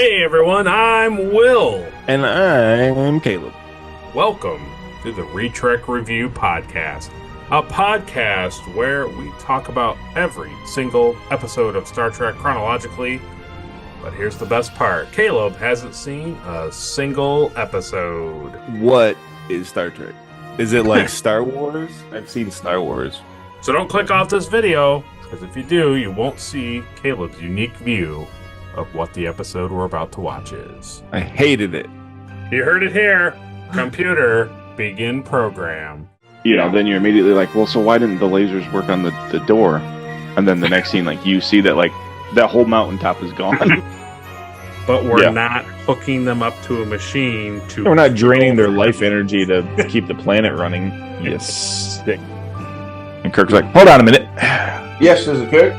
Hey everyone, I'm Will. And I'm Caleb. Welcome to the Retrek Review Podcast, a podcast where we talk about every single episode of Star Trek chronologically. But here's the best part. Caleb hasn't seen a single episode. What is Star Trek? Is it like Star Wars? I've seen Star Wars. So don't click off this video, because if you do, you won't see Caleb's unique view of what the episode we're about to watch is. I hated it. You heard it here. Computer, begin program. You know, then you're immediately like, well, so why didn't the lasers work on the door? And then the next scene, like, you see that, like, that whole mountaintop is gone. But we're not hooking them up to a machine to... We're not draining their life energy to keep the planet running. Yes. And Kirk's like, hold on a minute. Yes, this is Kirk.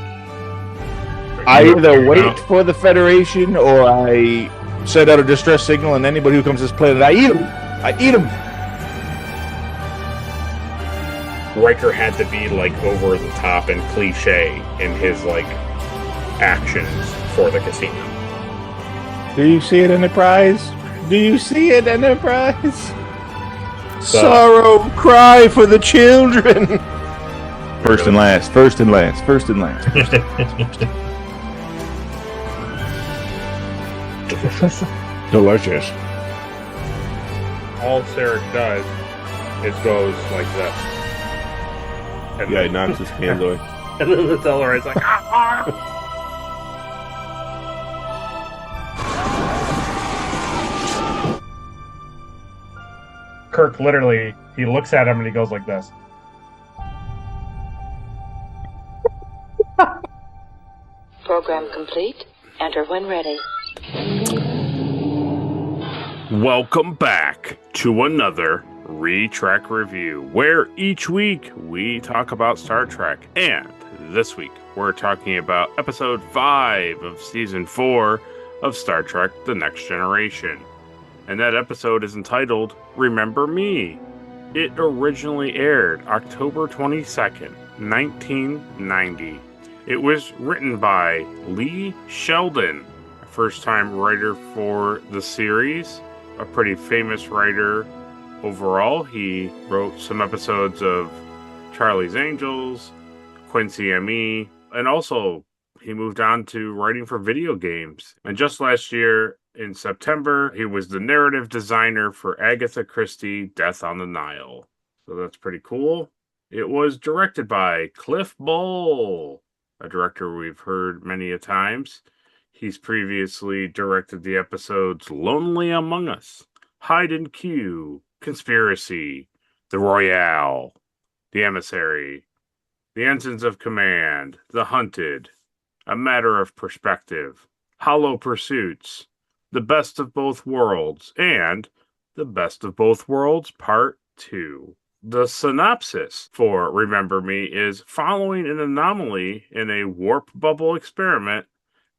I either wait for the Federation or I send out a distress signal, and anybody who comes to this planet, I eat them. I eat them. Riker had to be, like, over the top and cliche in his, like, actions for the casino. Do you see it, Enterprise? Do you see it, Enterprise? Sorrow, cry for the children. First and last, first and last, first and last. Delicious. All Sarek does is goes like this. And Yeah, he knocks his hands away. And then the Teller is like, ah! Kirk literally, he looks at him and he goes like this. Program complete. Enter when ready. Welcome back to another Retrek Review, where each week we talk about Star Trek. And this week we're talking about episode 5 of season 4 of Star Trek The Next Generation. And that episode is entitled Remember Me. It originally aired October 22nd, 1990. It was written by Lee Sheldon, a first-time writer for the series, a pretty famous writer overall. He wrote some episodes of Charlie's Angels, Quincy M.E., and also he moved on to writing for video games. And just last year, in September, he was the narrative designer for Agatha Christie, Death on the Nile. So that's pretty cool. It was directed by Cliff Bole, a director we've heard many a times. He's previously directed the episodes Lonely Among Us, Hide and Q, Conspiracy, The Royale, The Emissary, The Ensigns of Command, The Hunted, A Matter of Perspective, Hollow Pursuits, The Best of Both Worlds, and The Best of Both Worlds Part 2. The synopsis for Remember Me is: following an anomaly in a warp bubble experiment,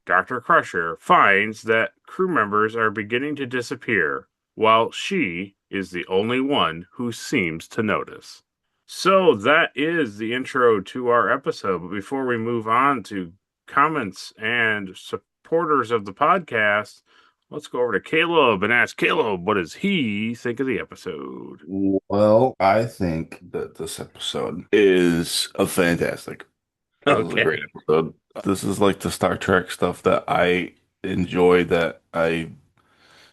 Dr. Crusher finds that crew members are beginning to disappear, while she is the only one who seems to notice. So that is the intro to our episode. But before we move on to comments and supporters of the podcast, let's go over to Caleb and ask Caleb, what does he think of the episode? Well, I think that this episode is fantastic. This is a great episode. This is like the Star Trek stuff that I enjoy that I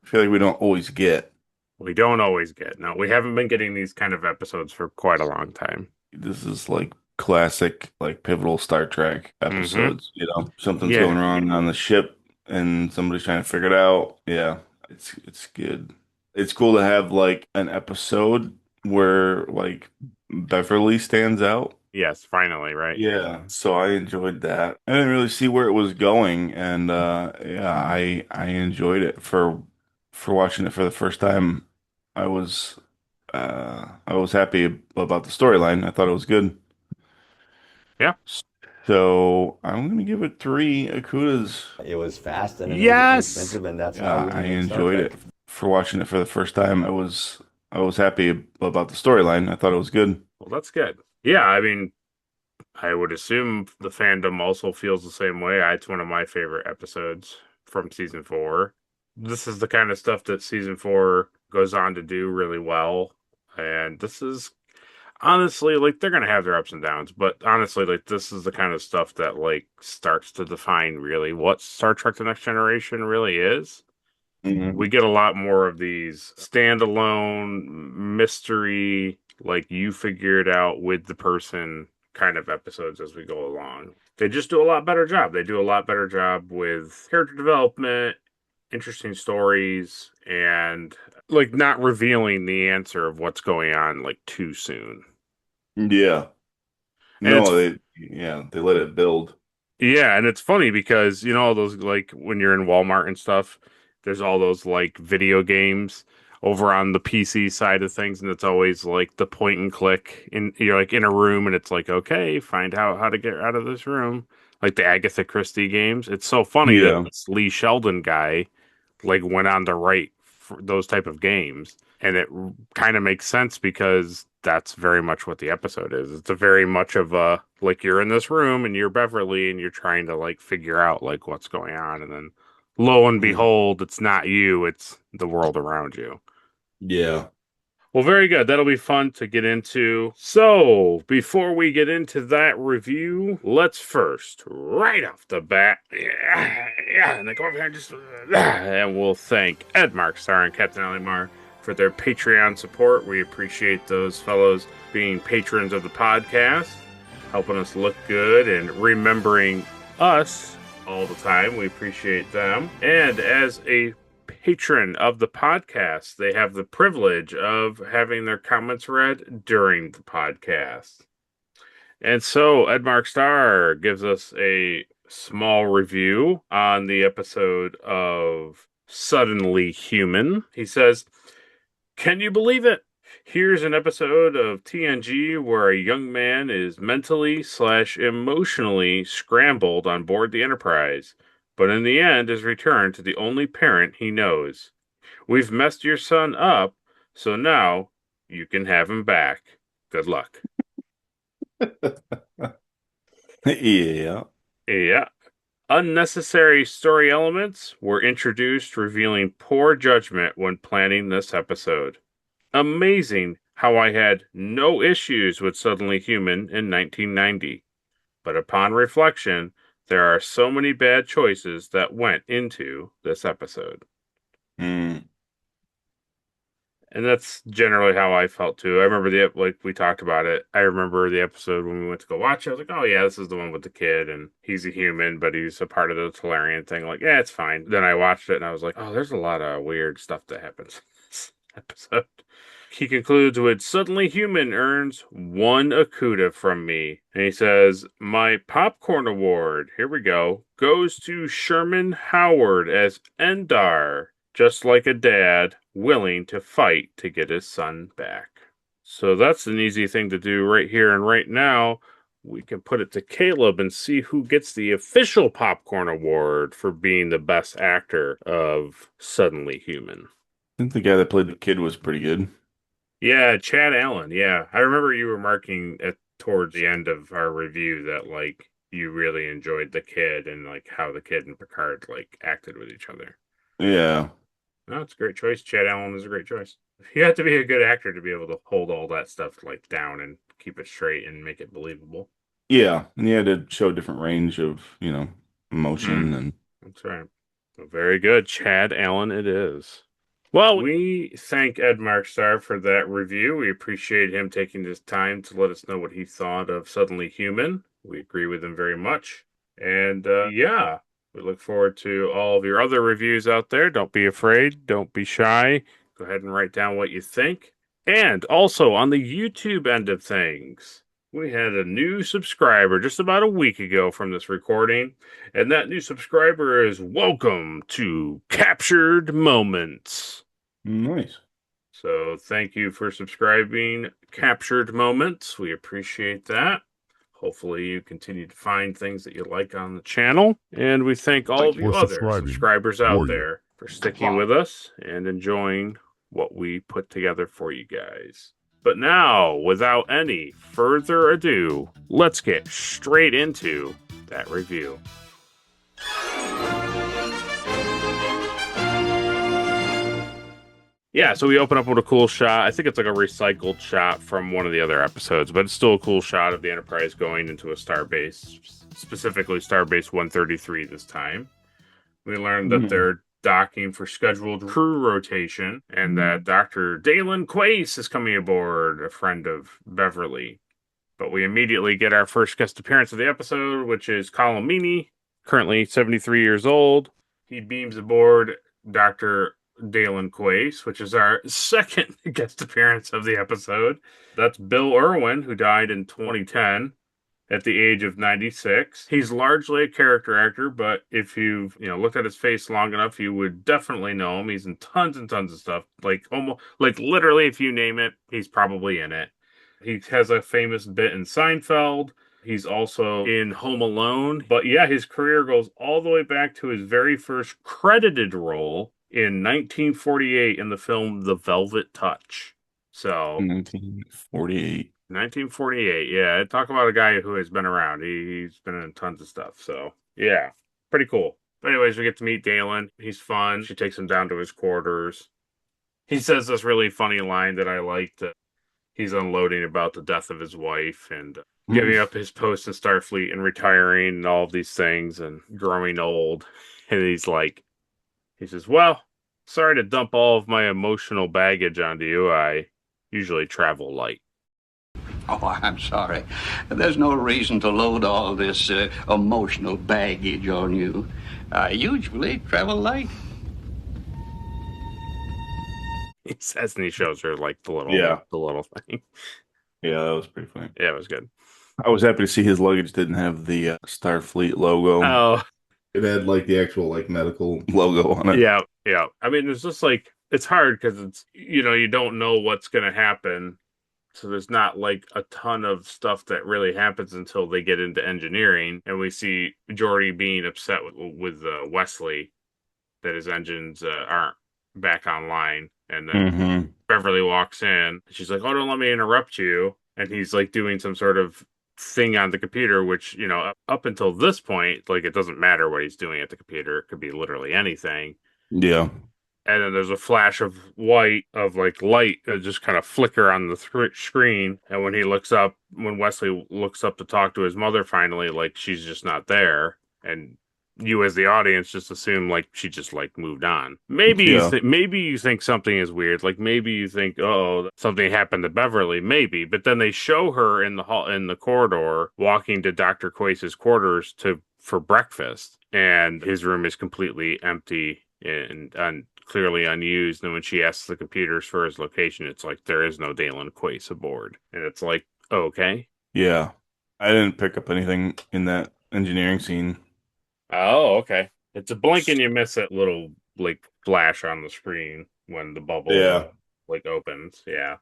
feel like we don't always get. We don't always get. No, we haven't been getting these kind of episodes for quite a long time. This is like classic, like pivotal Star Trek episodes. You know, something's going wrong on the ship and somebody's trying to figure it out. Yeah, it's good. It's cool to have like an episode where like Beverly stands out. Yes, finally, right? Yeah, so I enjoyed that. I didn't really see where it was going, and yeah, I enjoyed it for watching it for the first time. I was happy about the storyline. I thought it was good. Yeah. So I'm gonna give it 3 Akutas. It was fast and expensive, and that's how I enjoyed it for watching it for the first time. I was happy about the storyline. I thought it was good. Well, that's good. Yeah, I mean, I would assume the fandom also feels the same way. It's one of my favorite episodes from season 4. This is the kind of stuff that season 4 goes on to do really well. And this is honestly, like, they're going to have their ups and downs, but honestly, like, this is the kind of stuff that, like, starts to define really what Star Trek The Next Generation really is. Mm-hmm. We get a lot more of these standalone mystery, like, you figure it out with the person kind of episodes as we go along. They just do a lot better job. They do a lot better job with character development, interesting stories, and, like, not revealing the answer of what's going on, like, too soon. Yeah. And No, they let it build. Yeah, and it's funny because, you know, all those, like, when you're in Walmart and stuff, there's all those, like, video games over on the PC side of things, and it's always, like, the point and click. You're, like, in a room, and it's like, okay, find out how to get out of this room. Like the Agatha Christie games. It's so funny that this Lee Sheldon guy, like, went on to write for those type of games. And it kind of makes sense because that's very much what the episode is. It's a very much of a, like, you're in this room and you're Beverly and you're trying to, like, figure out, like, what's going on. And then lo and behold, it's not you, it's the world around you. Yeah. Well, very good. That'll be fun to get into. So, before we get into that review, let's first, right off the bat, and then go over here and just, and we'll thank Ed Markstar and Captain Alimar for their Patreon support. We appreciate those fellows being patrons of the podcast, helping us look good and remembering us all the time. We appreciate them. And as a patron of the podcast, they have the privilege of having their comments read during the podcast. And so Ed Markstar gives us a small review on the episode of Suddenly Human. He says, "Can you believe it? Here's an episode of TNG where a young man is mentally/emotionally scrambled on board the Enterprise, but in the end is returned to the only parent he knows. We've messed your son up, so now you can have him back. Good luck." Yeah. Yeah. Unnecessary story elements were introduced, revealing poor judgment when planning this episode. Amazing how I had no issues with Suddenly Human in 1990. But upon reflection, there are so many bad choices that went into this episode. And that's generally how I felt too. I remember we talked about it. I remember the episode when we went to go watch it. I was like, oh yeah, this is the one with the kid, and he's a human, but he's a part of the Tellurian thing. Like, yeah, it's fine. Then I watched it, and I was like, oh, there's a lot of weird stuff that happens in this episode. He concludes with, "Suddenly Human earns 1 Akuta from me." And he says, "My popcorn award," here we go, "goes to Sherman Howard as Endar. Just like a dad, willing to fight to get his son back." So that's an easy thing to do right here and right now. We can put it to Caleb and see who gets the official popcorn award for being the best actor of Suddenly Human. I think the guy that played the kid was pretty good. Yeah, Chad Allen. Yeah, I remember you remarking towards the end of our review that, like, you really enjoyed the kid and, like, how the kid and Picard, like, acted with each other. Yeah. No, it's a great choice. Chad Allen is a great choice. You have to be a good actor to be able to hold all that stuff, like, down and keep it straight and make it believable. Yeah, and he had to show a different range of, emotion and. That's right. Well, very good, Chad Allen. It is. Well, we thank Ed Markstar for that review. We appreciate him taking this time to let us know what he thought of Suddenly Human. We agree with him very much. And yeah, we look forward to all of your other reviews out there. Don't be afraid. Don't be shy. Go ahead and write down what you think. And also on the YouTube end of things, we had a new subscriber just about a week ago from this recording, and that new subscriber is Welcome to Captured Moments. Nice. So thank you for subscribing, Captured Moments. We appreciate that. Hopefully you continue to find things that you like on the channel, and we thank all of you other subscribers out there for sticking with us and enjoying what we put together for you guys. But now, without any further ado, let's get straight into that review. Yeah, so we open up with a cool shot. I think it's like a recycled shot from one of the other episodes, but it's still a cool shot of the Enterprise going into a starbase, specifically Starbase 133 this time. We learned that they're docking for scheduled crew rotation and that Dr. Dalen Quace is coming aboard, a friend of Beverly. But we immediately get our first guest appearance of the episode, which is Colin Meaney, currently 73 years old. He beams aboard Dr. Dalen Quace, which is our second guest appearance of the episode. That's Bill Irwin, who died in 2010 at the age of 96. He's largely a character actor, but if you've looked at his face long enough, you would definitely know him. He's in tons and tons of stuff. Like literally, if you name it, he's probably in it. He has a famous bit in Seinfeld. He's also in Home Alone. But yeah, his career goes all the way back to his very first credited role in 1948 in the film The Velvet Touch. So 1948. 1948, yeah. Talk about a guy who has been around. He's been in tons of stuff. So yeah, pretty cool. But anyways, we get to meet Dalen. He's fun. She takes him down to his quarters. He says this really funny line that I liked. He's unloading about the death of his wife and giving up his post in Starfleet and retiring and all of these things and growing old. And he says, well, sorry to dump all of my emotional baggage onto you. I usually travel light. Oh, I'm sorry. There's no reason to load all this emotional baggage on you. I usually travel light. He says, and he shows her like the little thing. Yeah, that was pretty funny. Yeah, it was good. I was happy to see his luggage didn't have the Starfleet logo. Oh, It had like the actual like medical logo on it. yeah. I mean, it's just like it's hard because it's you don't know what's going to happen, so there's not like a ton of stuff that really happens until they get into engineering, and we see Geordi being upset with Wesley that his engines aren't back online. And then Beverly walks in. She's like, oh, don't let me interrupt you. And he's like doing some sort of thing on the computer, which, up until this point, like it doesn't matter what he's doing at the computer. It could be literally anything. Yeah. And then there's a flash of light just kind of flicker on the screen. And when Wesley looks up to talk to his mother finally, like she's just not there. And you as the audience just assume like she just like moved on. Maybe you think something is weird. Like maybe you think, oh, something happened to Beverly. Maybe, but then they show her in the corridor walking to Dr. Quace's quarters for breakfast, and his room is completely empty and clearly unused. And when she asks the computers for his location, it's like there is no Dalen Quace aboard, and it's like okay. Yeah, I didn't pick up anything in that engineering scene. Oh, okay. It's a blink and you miss it little like flash on the screen when the bubble opens. Yeah.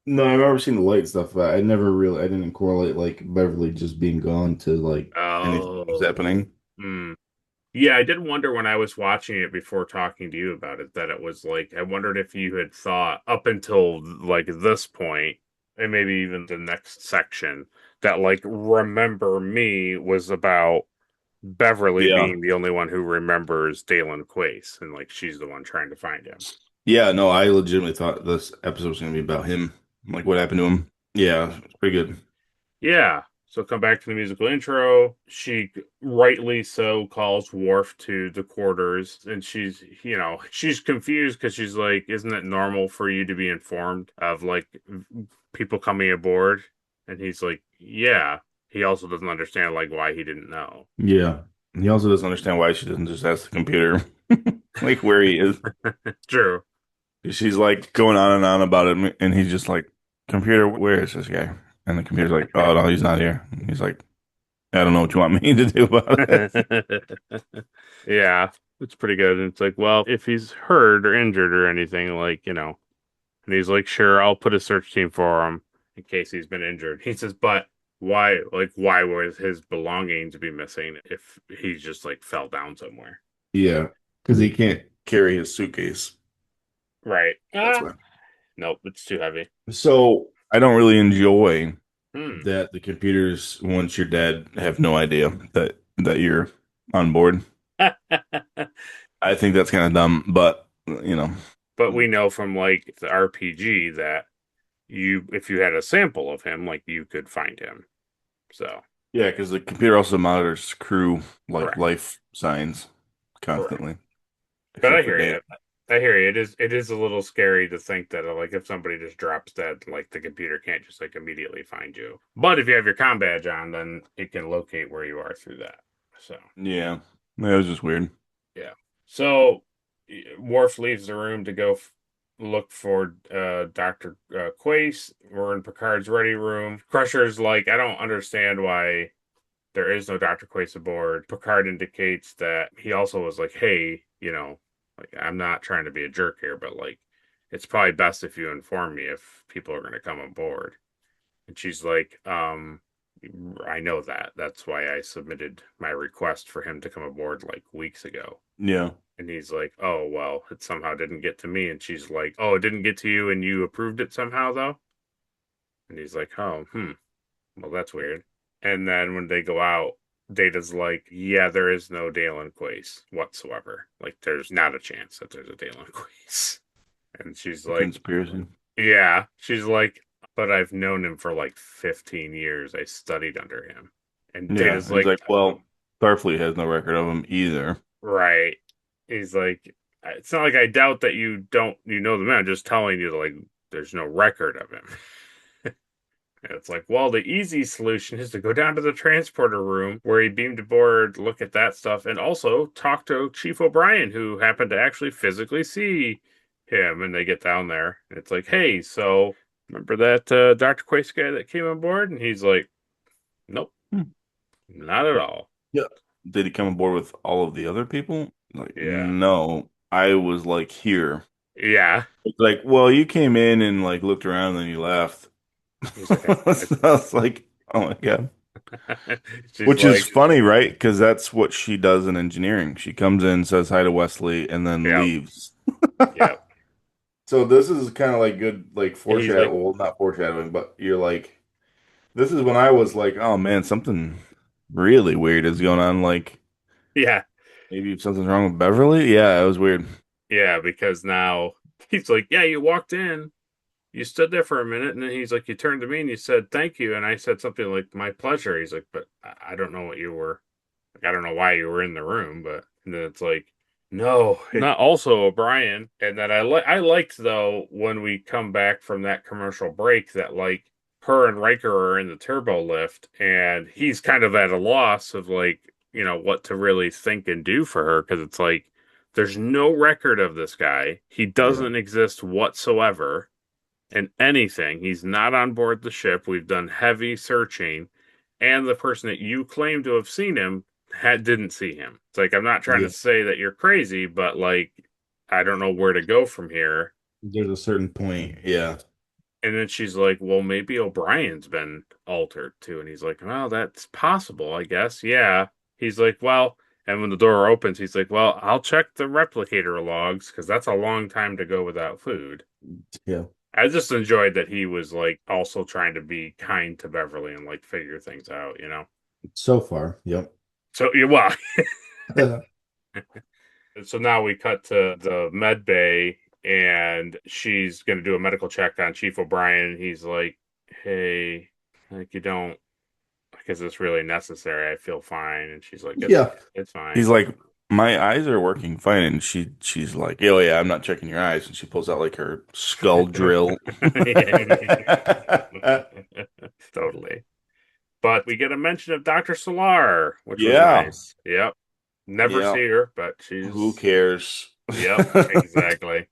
No, I've ever seen the light stuff, but I didn't correlate like Beverly just being gone to like anything was happening. Yeah, I did wonder when I was watching it before talking to you about it that it was like I wondered if you had thought up until like this point and maybe even the next section that like Remember Me was about Beverly being the only one who remembers Dalen Quace, and like she's the one trying to find him. Yeah, no, I legitimately thought this episode was going to be about him. Like what happened to him. Yeah, it's pretty good. Yeah. So come back to the musical intro. She rightly so calls Worf to the quarters, and she's confused because she's like, isn't it normal for you to be informed of like people coming aboard? And he's like, yeah. He also doesn't understand like why he didn't know. Yeah. He also doesn't understand why she doesn't just ask the computer like where he is. True. She's like going on and on about it, and he's just like, computer, where is this guy? And the computer's like, oh no, he's not here. And he's like, I don't know what you want me to do about it. Yeah, it's pretty good. And it's like, well, if he's hurt or injured or anything, like, and he's like, sure, I'll put a search team for him in case he's been injured. He says, but why would his belongings be missing if he just like fell down somewhere? Yeah, because he can't carry his suitcase. Right. That's why. Nope, it's too heavy. So I don't really enjoy that the computers, once you're dead, have no idea that you're on board. I think that's kind of dumb, but But we know from like the RPG that if you had a sample of him, like you could find him. So Yeah, because the computer also monitors crew like correct, life signs correct. constantly, But I except for hear Dan. you. I hear you. It is a little scary to think that like if somebody just drops dead, like the computer can't just like immediately find you. But if you have your comm badge on, then it can locate where you are through that. So Yeah, that was just weird. yeah. So Worf leaves the room to go look for Dr. Quace. We're in Picard's ready room. Crusher's like, I don't understand why there is no Dr. Quace aboard. Picard indicates that he also was like, hey, like I'm not trying to be a jerk here, but like it's probably best if you inform me if people are going to come aboard. And she's like, I know that. That's why I submitted my request for him to come aboard like weeks ago. Yeah, And he's like, oh, well, it somehow didn't get to me. And she's like, oh, it didn't get to you and you approved it somehow, though? And he's like, oh, well, that's weird. And then when they go out, Data's like, yeah, there is no Dalen Quace whatsoever. Like, there's not a chance that there's a Dalen Quace. And she's like, conspiracy. yeah. She's like, but I've known him for like 15 years. I studied under him. And Yeah, Data's he's like, like, well, Starfleet has no record of him either. right. He's like, it's not like I doubt that you know the man. I'm just telling you, like, there's no record of him. And it's like, well, the easy solution is to go down to the transporter room where he beamed aboard, look at that stuff, and also talk to Chief O'Brien, who happened to actually physically see him. And they get down there, and it's like, hey, so remember that Dr. Quace guy that came on board? And he's like, nope, not at all. Yeah. Did he come aboard with all of the other people? Like, Yeah. no. I was like here. Yeah. It's like, well, you came in and like looked around and then you left. He's like, So I was like, oh my God. she's Which like, is funny, right? Because that's what she does in engineering. She comes in, says hi to Wesley, and then yep, leaves. yep. So this is kind of like good, like He's like, foreshadowing. Well, not foreshadowing, but you're like, this is when I was like, oh man, something really weird is going on. Like yeah, maybe something's wrong with Beverly. Yeah, it was weird. yeah, because now he's like, yeah, you walked in. You stood there for a minute, and then he's like, you turned to me and you said, thank you. And I said something like, my pleasure. He's like, but I don't know what you were, like, I don't know why you were in the room. But and then it's like, no, not also O'Brien. And then I liked, though, when we come back from that commercial break that, like, her and Riker are in the turbo lift, and he's kind of at a loss of, like, what to really think and do for her. Because it's like, there's no record of this guy. He doesn't exist whatsoever and anything. He's not on board the ship. We've done heavy searching, and the person that you claim to have seen him didn't see him. It's like, I'm not trying to say that you're crazy, but like, I don't know where to go from here. There's a certain point. Yeah. And then she's like, well, maybe O'Brien's been altered too. And he's like, well, that's possible, I guess. Yeah. He's like, well, and when the door opens, he's like, well, I'll check the replicator logs because that's a long time to go without food. Yeah. I just enjoyed that he was like also trying to be kind to Beverly and like figure things out, So far, yep. So well, so now we cut to the med bay, and she's going to do a medical check on Chief O'Brien. He's like, "Hey, like you don't, like, is this really necessary? I feel fine." And she's like, it's fine." He's like, my eyes are working fine, and she's like, oh yeah, I'm not checking your eyes, and she pulls out like her skull drill. Totally. But we get a mention of Dr. Solar, which was Yeah. nice. Yep. Never Yep. see her, but she's. Who cares? Yep, exactly.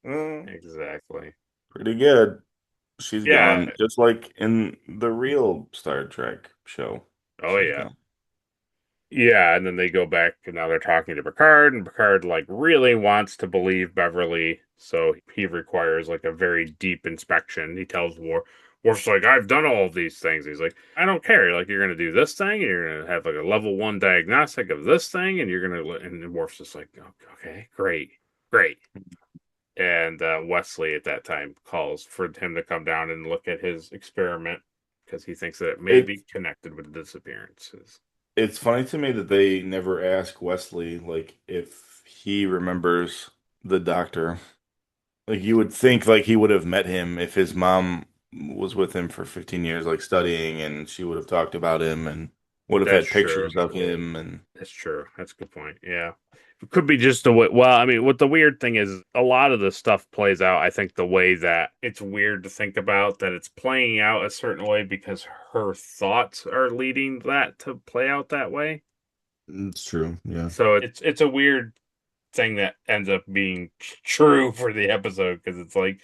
Exactly. Pretty good. She's Yeah. gone, just like in the real Star Trek show. Oh, She's yeah. gone. Yeah, and then they go back, and now they're talking to Picard, and Picard, like, really wants to believe Beverly, so he requires, like, a very deep inspection. He tells Worf's like, I've done all of these things. He's like, I don't care. Like, you're going to do this thing, and you're going to have, like, a level 1 diagnostic of this thing, and you're going to... And Worf's just like, okay, great. And Wesley at that time calls for him to come down and look at his experiment, because he thinks that it may be connected with the disappearances. It's funny to me that they never ask Wesley, like, if he remembers the doctor Like you would think like he would have met him if his mom was with him for 15 years, like studying, and she would have talked about him and would have That's had true. pictures of him and That's true. That's a good point. Yeah. It could be just the way. Well, I mean, what the weird thing is, a lot of the stuff plays out, I think, the way that it's weird to think about that it's playing out a certain way because her thoughts are leading that to play out that way. It's true. Yeah. So it's a weird thing that ends up being true for the episode because it's like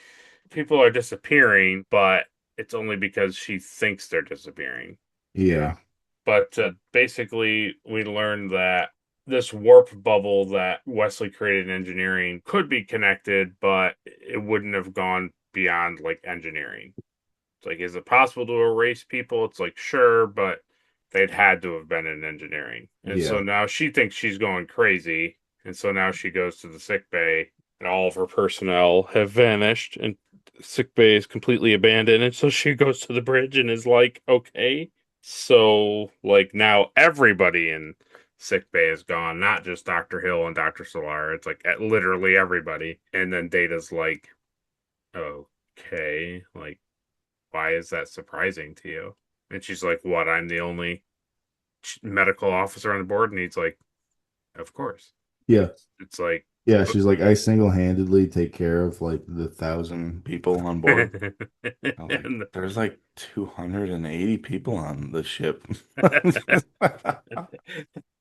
people are disappearing, but it's only because she thinks they're disappearing. Yeah. But basically, we learned that this warp bubble that Wesley created in engineering could be connected, but it wouldn't have gone beyond like engineering. It's like, is it possible to erase people? It's like, sure, but they'd had to have been in engineering. And so Yeah. now she thinks she's going crazy. And so now she goes to the sick bay, and all of her personnel have vanished, and sick bay is completely abandoned. And so she goes to the bridge and is like, okay. So, like, now everybody in sick bay is gone, not just Dr. Hill and Dr. Solar. It's like literally everybody. And then Data's like, okay, like, why is that surprising to you? And she's like, what? I'm the only medical officer on the board? And he's like, of course. Yeah. It's like, Yeah. She's like, I single-handedly take care of like the 1,000 people on board. and There's like 280 people on the ship.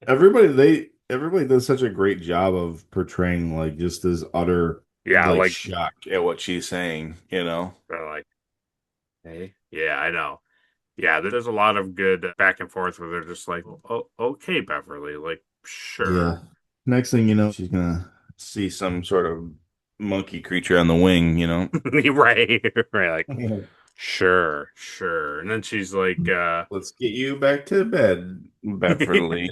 Everybody does such a great job of portraying like just this utter yeah, like shock at what she's saying, you know? they're like, hey, yeah, I know. Yeah, there's a lot of good back and forth where they're just like, oh, okay, Beverly, like, sure. Yeah. Next thing you know, she's gonna See some sort of monkey creature on the wing, you know? right, right, like, sure, sure. And then she's like, let's get you back to bed, Beverly.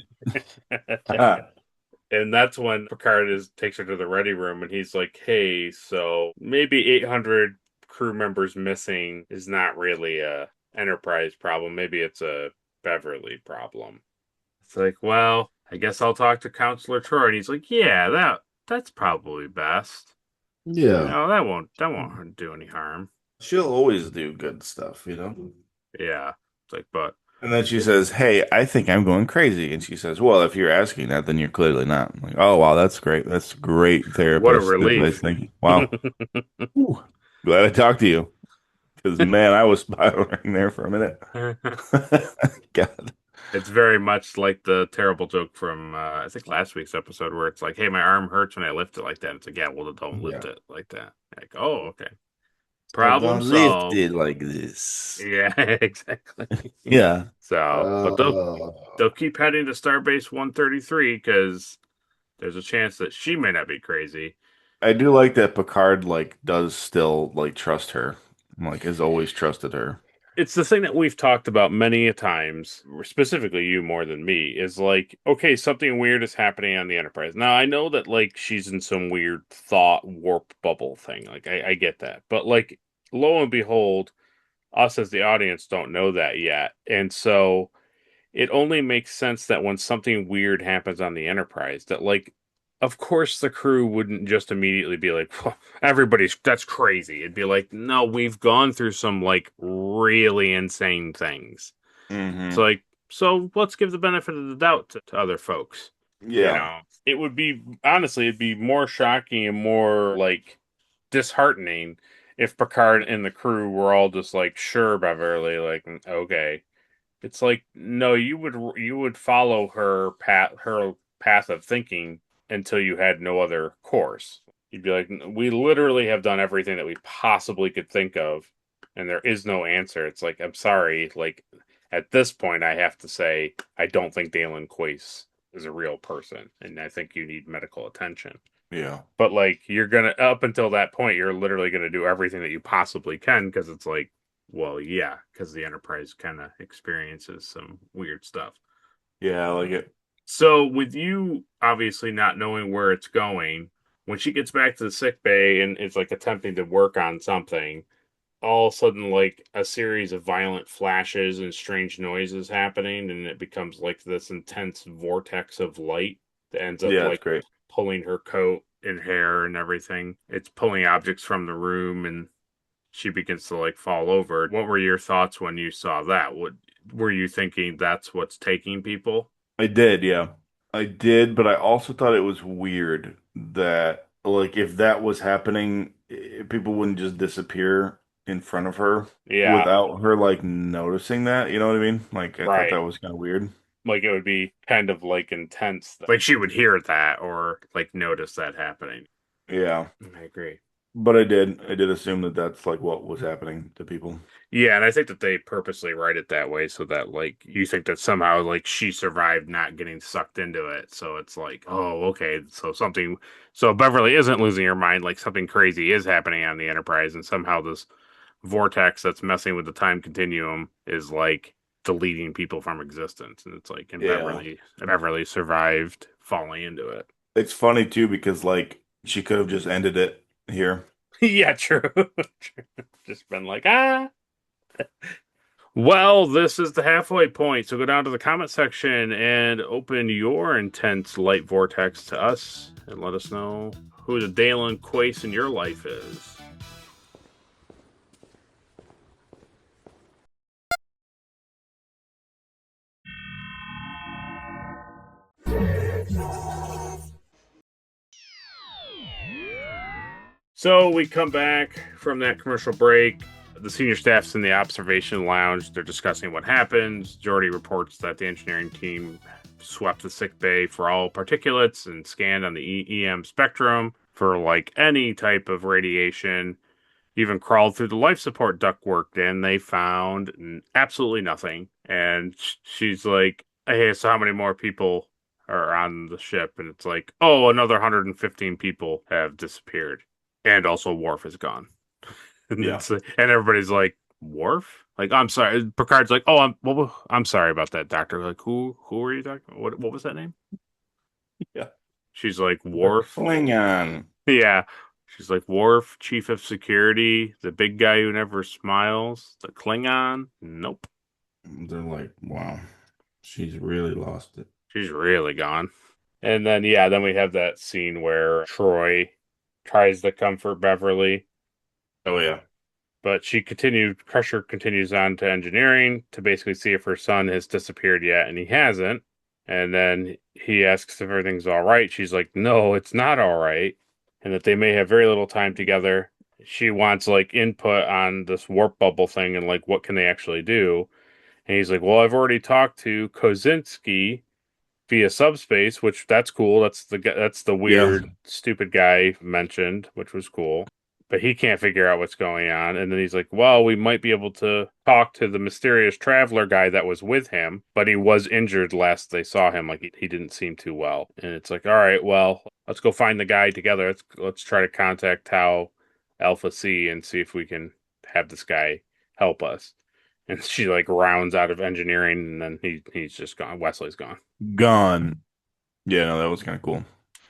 and that's when Picard takes her to the ready room, and he's like, hey, so maybe 800 crew members missing is not really a Enterprise problem. Maybe it's a Beverly problem. It's like, well, I guess I'll talk to Counselor Troy. And he's like, yeah, that's probably best. Yeah. No, that won't do any harm. She'll always do good stuff, you know? Yeah. It's like, but And then she says, hey, I think I'm going crazy. And she says, well, if you're asking that, then you're clearly not. I'm like, oh, wow, that's great. That's great therapist. What a relief. Thinking. Wow. Ooh, glad I talked to you. Because, man, I was spiraling there for a minute. God. It's very much like the terrible joke from, I think, last week's episode where it's like, hey, my arm hurts when I lift it like that. It's like, yeah, well, don't lift it like that. Like, oh, okay. Problem solved. Lift it like this. Yeah, exactly. Yeah. So, but they'll keep heading to Starbase 133 because there's a chance that she may not be crazy. I do like that Picard does still trust her. Has always trusted her. It's the thing that we've talked about many a times, specifically you more than me, is like, okay, something weird is happening on the Enterprise. Now, I know that, like, she's in some weird thought warp bubble thing. Like, I get that. But, like, lo and behold, us as the audience don't know that yet. And so it only makes sense that when something weird happens on the Enterprise, that, like, of course the crew wouldn't just immediately be like, that's crazy. It'd be like, no, we've gone through some like really insane things. Mm-hmm. So like, so let's give the benefit of the doubt to other folks. Yeah. You know, it would be, honestly, it'd be more shocking and more like disheartening if Picard and the crew were all just like, sure, Beverly, like, okay. It's like, no, you would follow her path of thinking until you had no other course. You'd be like, we literally have done everything that we possibly could think of, and there is no answer. It's like, I'm sorry, like, at this point, I have to say, I don't think Dalen Quace is a real person, and I think you need medical attention. Yeah. But, like, you're going to, up until that point, you're literally going to do everything that you possibly can, because it's like, well, yeah, because the Enterprise kind of experiences some weird stuff. Yeah, I like it. So with you obviously not knowing where it's going, when she gets back to the sick bay and is like attempting to work on something, all of a sudden like a series of violent flashes and strange noises happening, and it becomes like this intense vortex of light that ends up like pulling her coat in hair and everything. It's pulling objects from the room, and she begins to like fall over. What were your thoughts when you saw that? What were you thinking that's what's taking people? I did, yeah. I did, but I also thought it was weird that, like, if that was happening, people wouldn't just disappear in front of her Yeah, without her, like, noticing that. You know what I mean? Like, I thought right. that was kind of weird. Like it would be kind of like intense. Like she would hear that or like notice that happening. Yeah. I agree. But I did. I did assume that that's, like, what was happening to people. Yeah, and I think that they purposely write it that way so that like you think that somehow like she survived not getting sucked into it. So it's like, oh, okay, so Beverly isn't losing her mind, like something crazy is happening on the Enterprise, and somehow this vortex that's messing with the time continuum is like deleting people from existence. And it's like, and Yeah. Beverly survived falling into it. It's funny, too, because, like, she could have just ended it here. Yeah, true. Just been like, ah. Well, this is the halfway point, so go down to the comment section and open your intense light vortex to us and let us know who the Dalen Quace in your life is. So we come back from that commercial break. The senior staff's in the observation lounge. They're discussing what happens. Geordi reports that the engineering team swept the sick bay for all particulates and scanned on the EM spectrum for like any type of radiation. Even crawled through the life support ductwork and they found absolutely nothing. And she's like, hey, so how many more people are on the ship? And it's like, oh, another 115 people have disappeared. And also Worf is gone. And, Yeah. and everybody's like, Worf? Like, I'm sorry. Picard's like, oh, I'm sorry about that, Doctor. Like, who are you talking about? What was that name? Yeah. She's like, Worf. Klingon. Yeah. She's like, Worf, Chief of Security, the big guy who never smiles, the Klingon. Nope. They're like, wow, she's really lost it. She's really gone. And then, yeah, then we have that scene where Troy tries to comfort Beverly. Oh, yeah. But pressure continues on to engineering to basically see if her son has disappeared yet, and he hasn't. And then he asks if everything's all right. She's like, no, it's not all right. And that they may have very little time together. She wants like input on this warp bubble thing and like what can they actually do. And he's like, well, I've already talked to Kozinski via subspace, which that's cool. That's the weird, stupid guy mentioned, which was cool. But he can't figure out what's going on. And then he's like, well, we might be able to talk to the mysterious traveler guy that was with him, but he was injured last they saw him. Like he didn't seem too well. And it's like, all right, well, let's go find the guy together. Let's try to contact Tau Alpha C and see if we can have this guy help us. And she like rounds out of engineering, and then he's just gone. Wesley's gone. Gone. Yeah, no, that was kind of cool.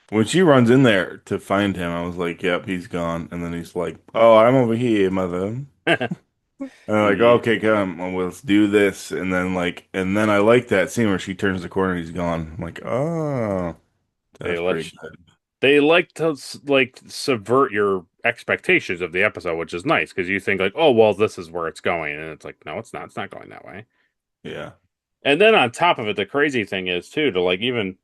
When she runs in there to find him, I was like, yep, he's gone. And then he's like, oh, I'm over here, mother. And I'm like, okay, come, well, let's do this. And then I like that scene where she turns the corner and he's gone. I'm like, oh, that's pretty good. They like to like subvert your expectations of the episode, which is nice because you think like, oh, well, this is where it's going. And it's like, no, it's not. It's not going that way. Yeah. And then on top of it, the crazy thing is too, to like even,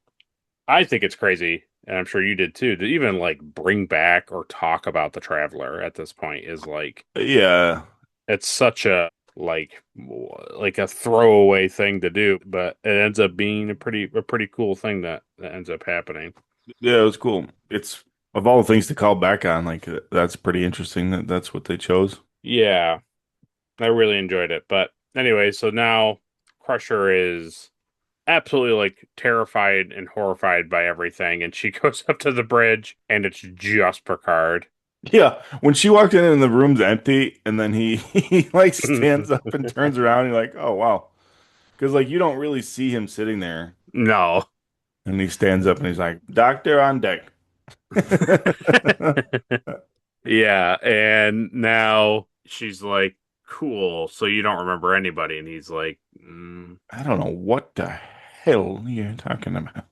I think it's crazy, and I'm sure you did too, to even like bring back or talk about the Traveler at this point is like, yeah, it's such a like a throwaway thing to do, but it ends up being a pretty cool thing that ends up happening. Yeah, it was cool. It's of all the things to call back on, like that's pretty interesting that's what they chose. Yeah, I really enjoyed it. But anyway, so now Crusher is absolutely like terrified and horrified by everything, and she goes up to the bridge, and it's just Picard. Yeah, when she walked in and the room's empty, and then he like stands up and turns around, and you're like, oh wow, because like you don't really see him sitting there. No, and he stands up and he's like, "Doctor on deck." Yeah, and now she's like, cool, so you don't remember anybody, and he's like, I don't know what the hell you're talking about.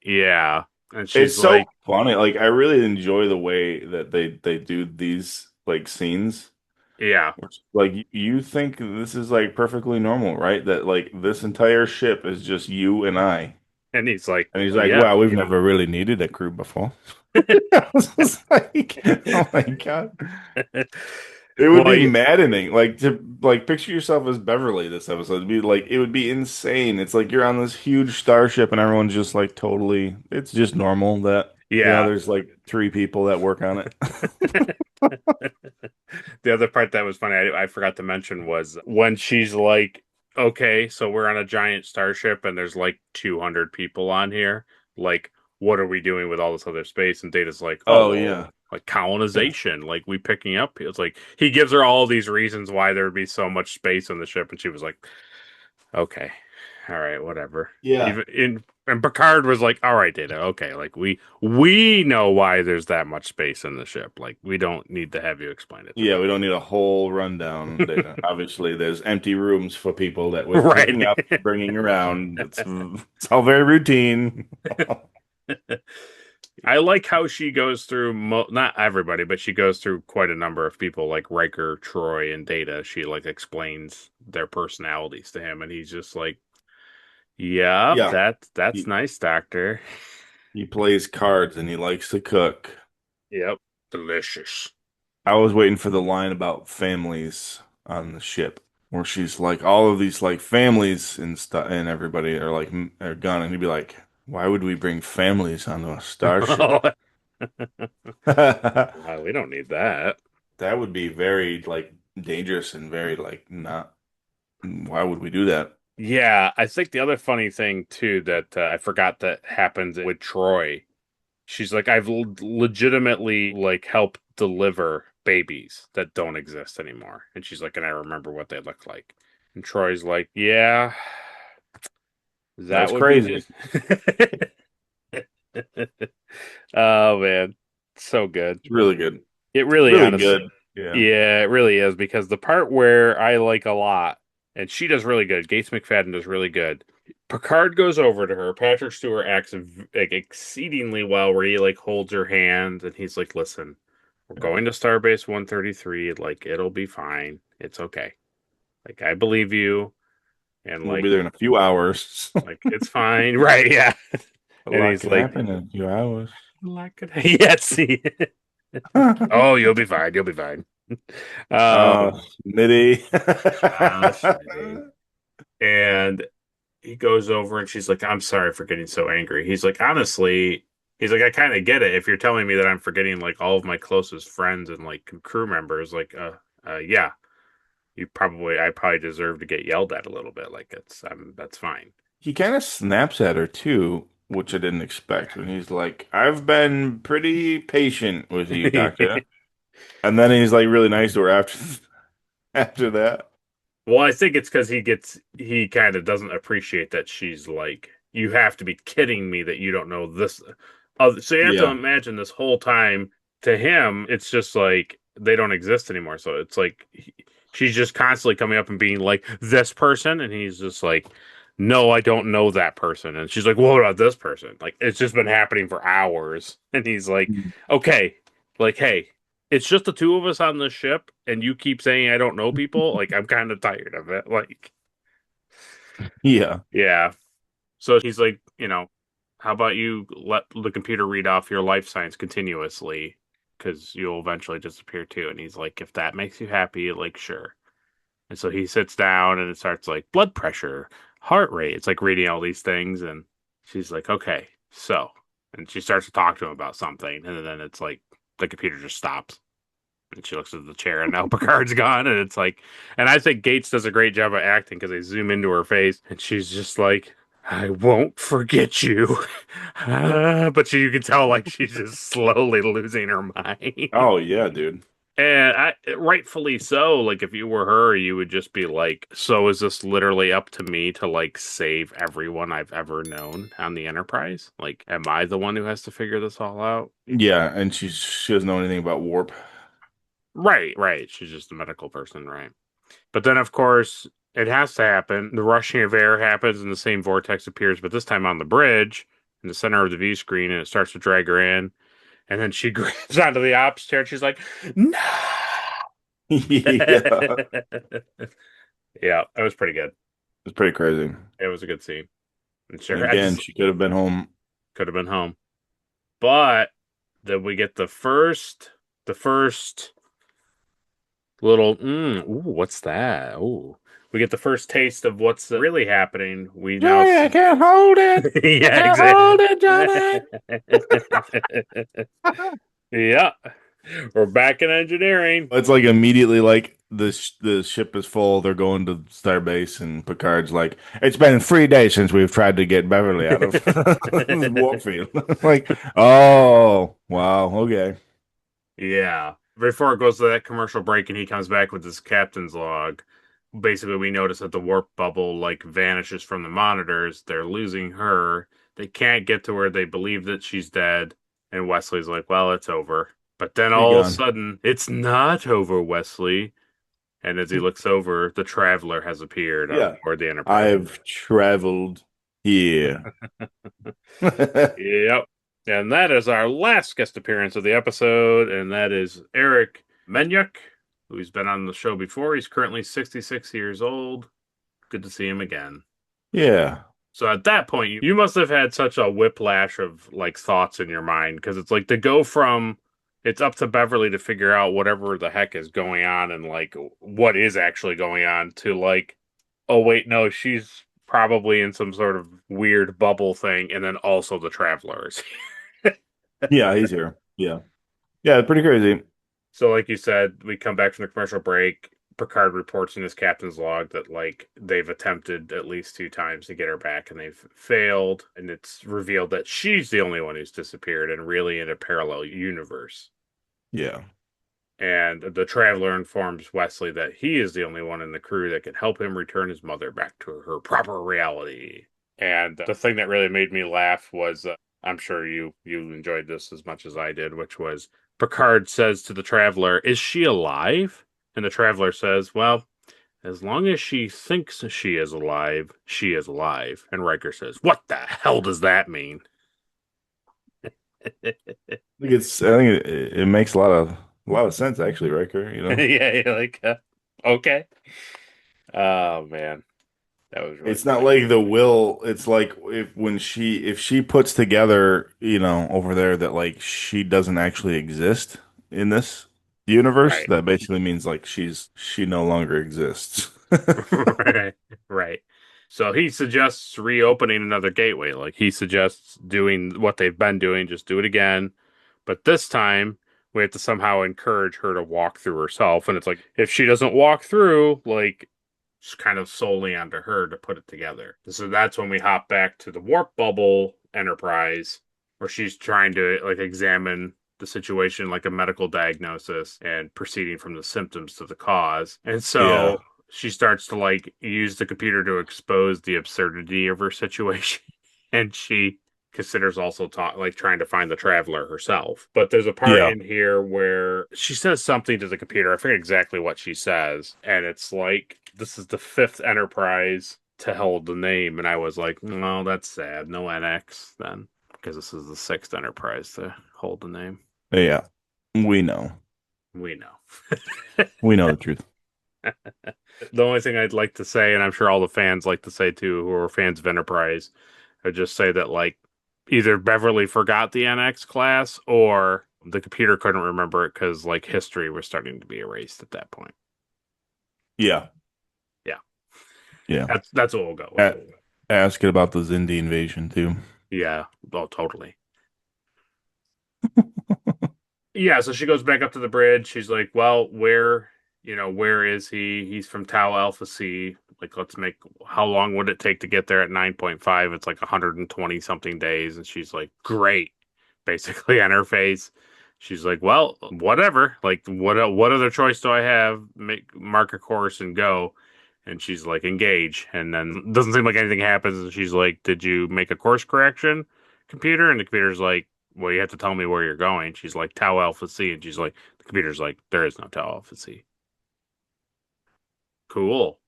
Yeah, And she's It's so like, funny. Like I really enjoy the way that they do these like scenes. yeah. Like you think this is like perfectly normal, right? That like this entire ship is just you and I. And he's like, And he's like, yeah. "Wow, we've never really needed a crew before." I was just like, "Oh my God." It would Well, be maddening. Like to like picture yourself as Beverly this episode. It'd be like it would be insane. It's like you're on this huge starship and everyone's just like totally it's just normal that yeah. there's like three people that work on it. The other part that was funny, I forgot to mention, was when she's like, okay, so we're on a giant starship and there's like 200 people on here. Like, what are we doing with all this other space? And Data's like, oh, Oh well, yeah. like colonization, like we picking up. It's like he gives her all these reasons why there would be so much space on the ship, and she was like, okay, all right, whatever. Yeah. Even in and Picard was like, all right, Data, okay, like we know why there's that much space in the ship. Like we don't need to have you explain it to Yeah, we don't need a whole rundown. me. Obviously, there's empty rooms for people that we're Right. picking up, bringing around. It's all very routine. I like how she goes through, not everybody, but she goes through quite a number of people like Riker, Troy, and Data. She like explains their personalities to him, and he's just like, "Yep, Yeah. that's He, nice, Doctor." he plays cards and he likes to cook. Yep, delicious. I was waiting for the line about families on the ship, where she's like, all of these like families and stuff, and everybody are like are gone, and he'd be like, "Why would we bring families onto a starship?" We don't need that. That would be very like dangerous and very like not. Why would we do that? Yeah, I think the other funny thing too that I forgot that happens with Troy. She's like, I've legitimately like helped deliver babies that don't exist anymore. And she's like, and I remember what they look like. And Troy's like, yeah, that That's would be crazy. just. Oh man, so good. It's really good. It really, Really honestly, good. Yeah. yeah, it really is, because the part where I like a lot, and she does really good. Gates McFadden does really good. Picard goes over to her. Patrick Stewart acts like exceedingly well, where he like holds her hand and he's like, "Listen, we're going to Starbase 133. Like it'll be fine. It's okay. Like I believe you." And We'll like, be there in a few hours. like it's fine, right? Yeah. A And lot he's can like, happen in a few hours. "Like it, yeah, see, oh, you'll be fine. You'll be fine." Um, Smitty. Smitty. And he goes over and she's like, I'm sorry for getting so angry. He's like, honestly, he's like, I kind of get it. If you're telling me that I'm forgetting like all of my closest friends and like crew members, like, yeah, I probably deserve to get yelled at a little bit. Like that's fine. He kind of snaps at her too, which I didn't expect. When he's like, "I've been pretty patient with you, Doctor," and then he's like really nice to her after that. Well, I think it's because he kind of doesn't appreciate that she's like, you have to be kidding me that you don't know this. So you have to Yeah. imagine this whole time to him, it's just like they don't exist anymore. So it's like she's just constantly coming up and being like this person, and he's just like, no, I don't know that person. And she's like, what about this person? Like it's just been happening for hours, and he's like, okay, like hey, it's just the two of us on this ship, and you keep saying I don't know people. Like I'm kind of tired of it. Like, Yeah. yeah. So he's like, how about you let the computer read off your life signs continuously, because you'll eventually disappear too. And he's like, if that makes you happy, like sure. And so he sits down and it starts like blood pressure, heart rate. It's like reading all these things, and she's like, okay, so, and she starts to talk to him about something, and then it's like the computer just stops. And she looks at the chair, and now Picard's gone, and it's like, and I think Gates does a great job of acting because they zoom into her face, and she's just like, I won't forget you. But you can tell like she's just slowly losing her mind. Oh yeah, dude. And rightfully so. Like if you were her, you would just be like, so is this literally up to me to like save everyone I've ever known on the Enterprise? Like, am I the one who has to figure this all out? Yeah, and she doesn't know anything about warp. Right. She's just a medical person, right? But then, of course, it has to happen. The rushing of air happens, and the same vortex appears, but this time on the bridge. in the center of the view screen, and it starts to drag her in. And then she grabs onto the ops chair and she's like, no! Yeah. Yeah, that was pretty good. It's pretty crazy. It was a good scene. And And again, she could have been home. Could have been home. But then we get the first little, what's that? Ooh. We get the first taste of what's really happening. We now I can't hold it. yeah, exactly. Yeah. We're back in engineering. It's like immediately like the ship is full. They're going to Starbase, and Picard's like, "It's been 3 days since we've tried to get Beverly out of Warfield." Like, oh wow, okay, yeah. Before it goes to that commercial break, and he comes back with his captain's log. Basically, we notice that the warp bubble like vanishes from the monitors. They're losing her. They can't get to where they believe that she's dead. And Wesley's like, "Well, it's over." But then all of a sudden, it's not over, Wesley. And as he looks over, the Traveler has appeared on board the Enterprise. I've traveled here. Yep. And that is our last guest appearance of the episode, and that is Eric Menyuk, who's been on the show before. He's currently 66 years old. Good to see him again. Yeah. So at that point, you must have had such a whiplash of like thoughts in your mind, because it's like to go from it's up to Beverly to figure out whatever the heck is going on and like what is actually going on to like, oh wait, no, she's probably in some sort of weird bubble thing, and then also the Travelers. Yeah, he's here. Yeah. Yeah, pretty crazy. So like you said, we come back from the commercial break. Picard reports in his captain's log that like they've attempted at least 2 times to get her back and they've failed, and it's revealed that she's the only one who's disappeared and really in a parallel universe. Yeah. And the Traveler informs Wesley that he is the only one in the crew that can help him return his mother back to her proper reality. And the thing that really made me laugh was, I'm sure you enjoyed this as much as I did, which was Picard says to the Traveler, "Is she alive?" And the Traveler says, "Well, as long as she thinks she is alive, she is alive." And Riker says, "What the hell does that mean?" I think it makes a lot of sense actually, Riker. You know, yeah, like okay. Oh man, that was. Really it's not like the will. It's like if she puts together, you know, over there that like she doesn't actually exist in this universe. Right. That basically means like she no longer exists. Right. So he suggests reopening another gateway. Like he suggests doing what they've been doing, just do it again. But this time we have to somehow encourage her to walk through herself. And it's like, if she doesn't walk through, like, it's kind of solely onto her to put it together. So that's when we hop back to the warp bubble Enterprise, where she's trying to like examine the situation like a medical diagnosis and proceeding from the symptoms to the cause. And so she starts to like use the computer to expose the absurdity of her situation. And she considers also trying to find the Traveler herself. But there's a part in here where she says something to the computer. I forget exactly what she says. And it's like, this is the 5th Enterprise to hold the name. And I was like, well, that's sad. No NX then. Because this is the 6th Enterprise to hold the name. Yeah. We know. We know. We know the truth. The only thing I'd like to say, and I'm sure all the fans like to say too, who are fans of Enterprise, I'd just say that like either Beverly forgot the NX class or the computer couldn't remember it because like history was starting to be erased at that point. Yeah. That's what we'll go with. Ask it about the Xindi invasion too. Yeah. Oh, totally. Yeah, so she goes back up to the bridge. She's like, well, where is he? He's from Tau Alpha C. Like, how long would it take to get there at 9.5? It's like 120 something days. And she's like, great, basically on her face. She's like, well, whatever. Like, what other choice do I have? Mark a course and go. And she's like, engage. And then doesn't seem like anything happens. And she's like, did you make a course correction, computer? And the computer's like, well, you have to tell me where you're going. She's like, Tau Alpha C. And she's like, the computer's like, there is no Tau Alpha C. Cool.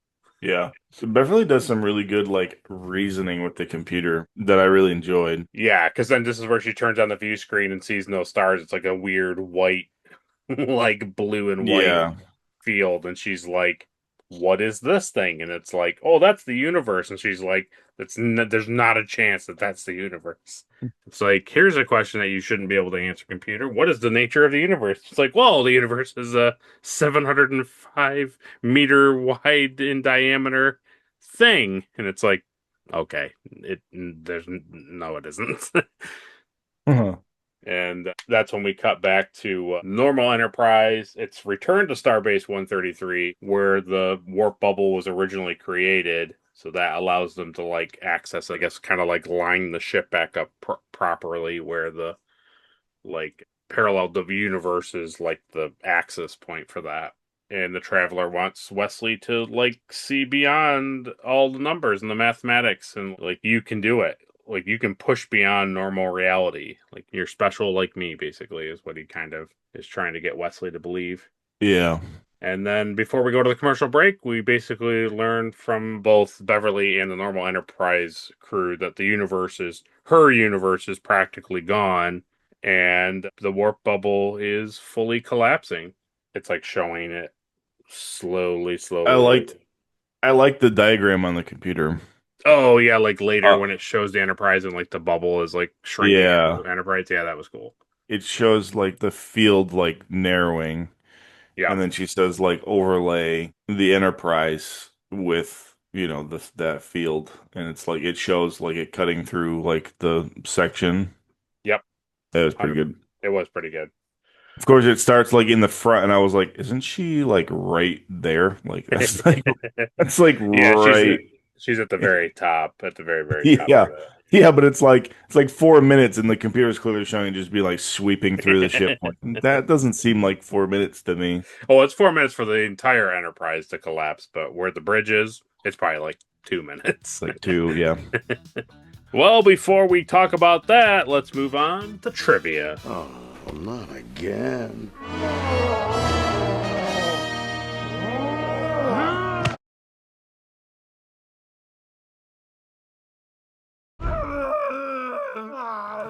Yeah. So Beverly does some really good like reasoning with the computer that I really enjoyed. Yeah, because then this is where she turns on the view screen and sees no stars. It's like a weird white, like blue and white Yeah. field, and she's like, "What is this thing?" And it's like, "Oh, that's the universe." And she's like, there's not a chance that that's the universe." It's like, here's a question that you shouldn't be able to answer, computer. What is the nature of the universe? It's like, well, the universe is a 705-meter wide in diameter thing, and it's like, okay, no, it isn't. Uh-huh. And that's when we cut back to normal Enterprise. It's returned to Starbase 133, where the warp bubble was originally created. So that allows them to like access, I guess, kind of like line the ship back up properly, where the like parallel the universe is like the axis point for that. And the Traveler wants Wesley to like see beyond all the numbers and the mathematics, and like, you can do it. Like, you can push beyond normal reality. Like, you're special like me, basically, is what he kind of is trying to get Wesley to believe. Yeah. And then before we go to the commercial break, we basically learn from both Beverly and the normal Enterprise crew that her universe is practically gone, and the warp bubble is fully collapsing. It's like showing it slowly. I liked the diagram on the computer. Oh yeah, like later Uh, when it shows the Enterprise and like the bubble is like shrinking yeah. into Enterprise. Yeah, that was cool. It shows like the field like narrowing, Yeah. and then she says like overlay the Enterprise with that field, and it's like it shows like it cutting through like the section. Yep. That was pretty good. It was pretty good. Of course, it starts like in the front, and I was like, "Isn't she like right there? Like that's like Yeah, right." she's at the very top, at the very, very top Yeah, of it. yeah, but it's like 4 minutes, and the computer's clearly showing just be like sweeping through the ship. Like, that doesn't seem like 4 minutes to me. Well, it's 4 minutes for the entire Enterprise to collapse, but where the bridge is, it's probably like 2 minutes. Like two, yeah. Well, before we talk about that, let's move on to trivia. Oh, not again.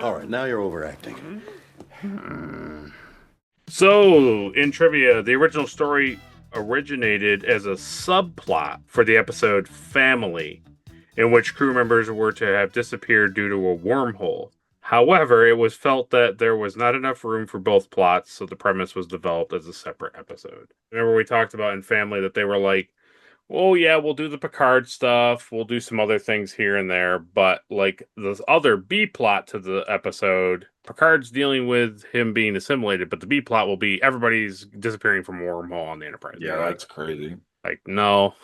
All right, now you're overacting. So, in trivia, the original story originated as a subplot for the episode Family, in which crew members were to have disappeared due to a wormhole. However, it was felt that there was not enough room for both plots, so the premise was developed as a separate episode. Remember, we talked about in Family that they were like, oh yeah, we'll do the Picard stuff, we'll do some other things here and there, but like the other B plot to the episode, Picard's dealing with him being assimilated, but the B plot will be everybody's disappearing from a wormhole on the Enterprise. Yeah, that's crazy. Like, no.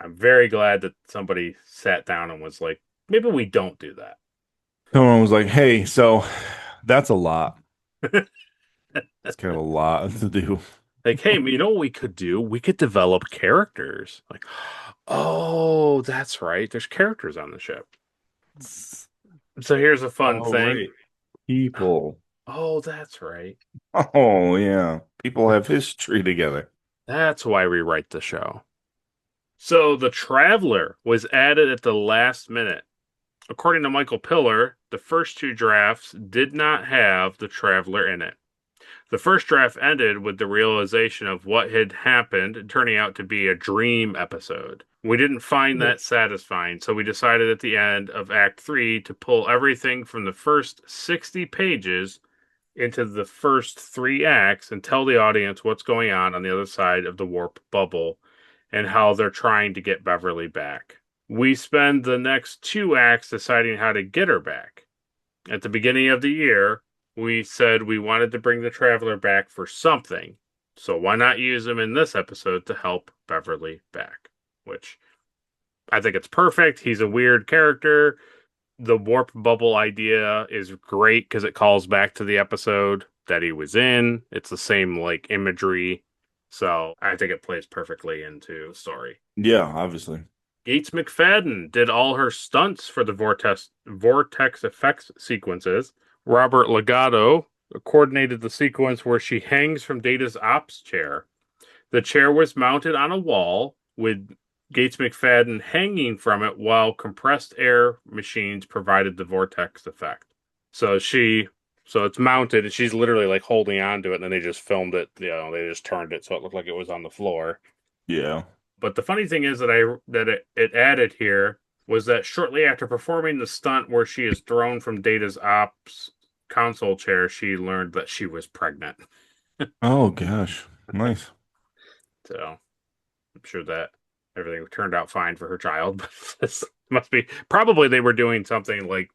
I'm very glad that somebody sat down and was like, maybe we don't do that. Someone was like, "Hey, so that's a lot. That's kind of a lot to do." Like, hey, you know what we could do? We could develop characters. Like, oh, that's right. There's characters on the ship. So here's a fun thing. Right. People. Oh, that's right. Oh, yeah. People have history together. That's why we write the show. So the Traveler was added at the last minute. According to Michael Piller, the first two drafts did not have the Traveler in it. The first draft ended with the realization of what had happened turning out to be a dream episode. We didn't find that satisfying, so we decided at the end of Act 3 to pull everything from the first 60 pages into the first 3 acts and tell the audience what's going on the other side of the warp bubble and how they're trying to get Beverly back. We spend the next 2 acts deciding how to get her back. At the beginning of the year, we said we wanted to bring the Traveler back for something, so why not use him in this episode to help Beverly back? Which, I think it's perfect. He's a weird character. The warp bubble idea is great because it calls back to the episode that he was in. It's the same, like, imagery. So I think it plays perfectly into the story. Yeah, obviously. Gates McFadden did all her stunts for the vortex effects sequences. Robert Legato coordinated the sequence where she hangs from Data's ops chair. The chair was mounted on a wall with Gates McFadden hanging from it while compressed air machines provided the vortex effect. So it's mounted and she's literally like holding on to it, and then they just filmed it, they just turned it so it looked like it was on the floor. Yeah. But the funny thing is that it added here was that shortly after performing the stunt where she is thrown from Data's ops console chair, she learned that she was pregnant. Oh gosh. Nice. So I'm sure that everything turned out fine for her child, but this must be probably they were doing something like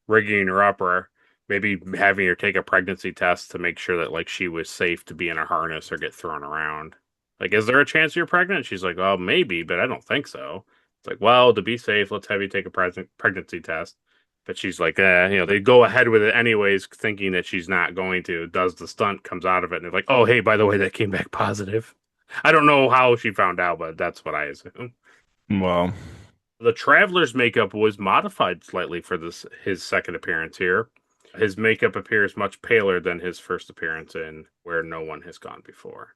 rigging her up or maybe having her take a pregnancy test to make sure that like she was safe to be in a harness or get thrown around. Like, is there a chance you're pregnant? She's like, well, maybe, but I don't think so. It's like, well, to be safe, let's have you take a pregnancy test. But she's like, they go ahead with it anyways, thinking that she's not going to. Does the stunt, comes out of it, and they're like, oh, hey, by the way, that came back positive. I don't know how she found out, but that's what I assume. Wow. The Traveler's makeup was modified slightly for his second appearance here. His makeup appears much paler than his first appearance in Where No One Has Gone Before.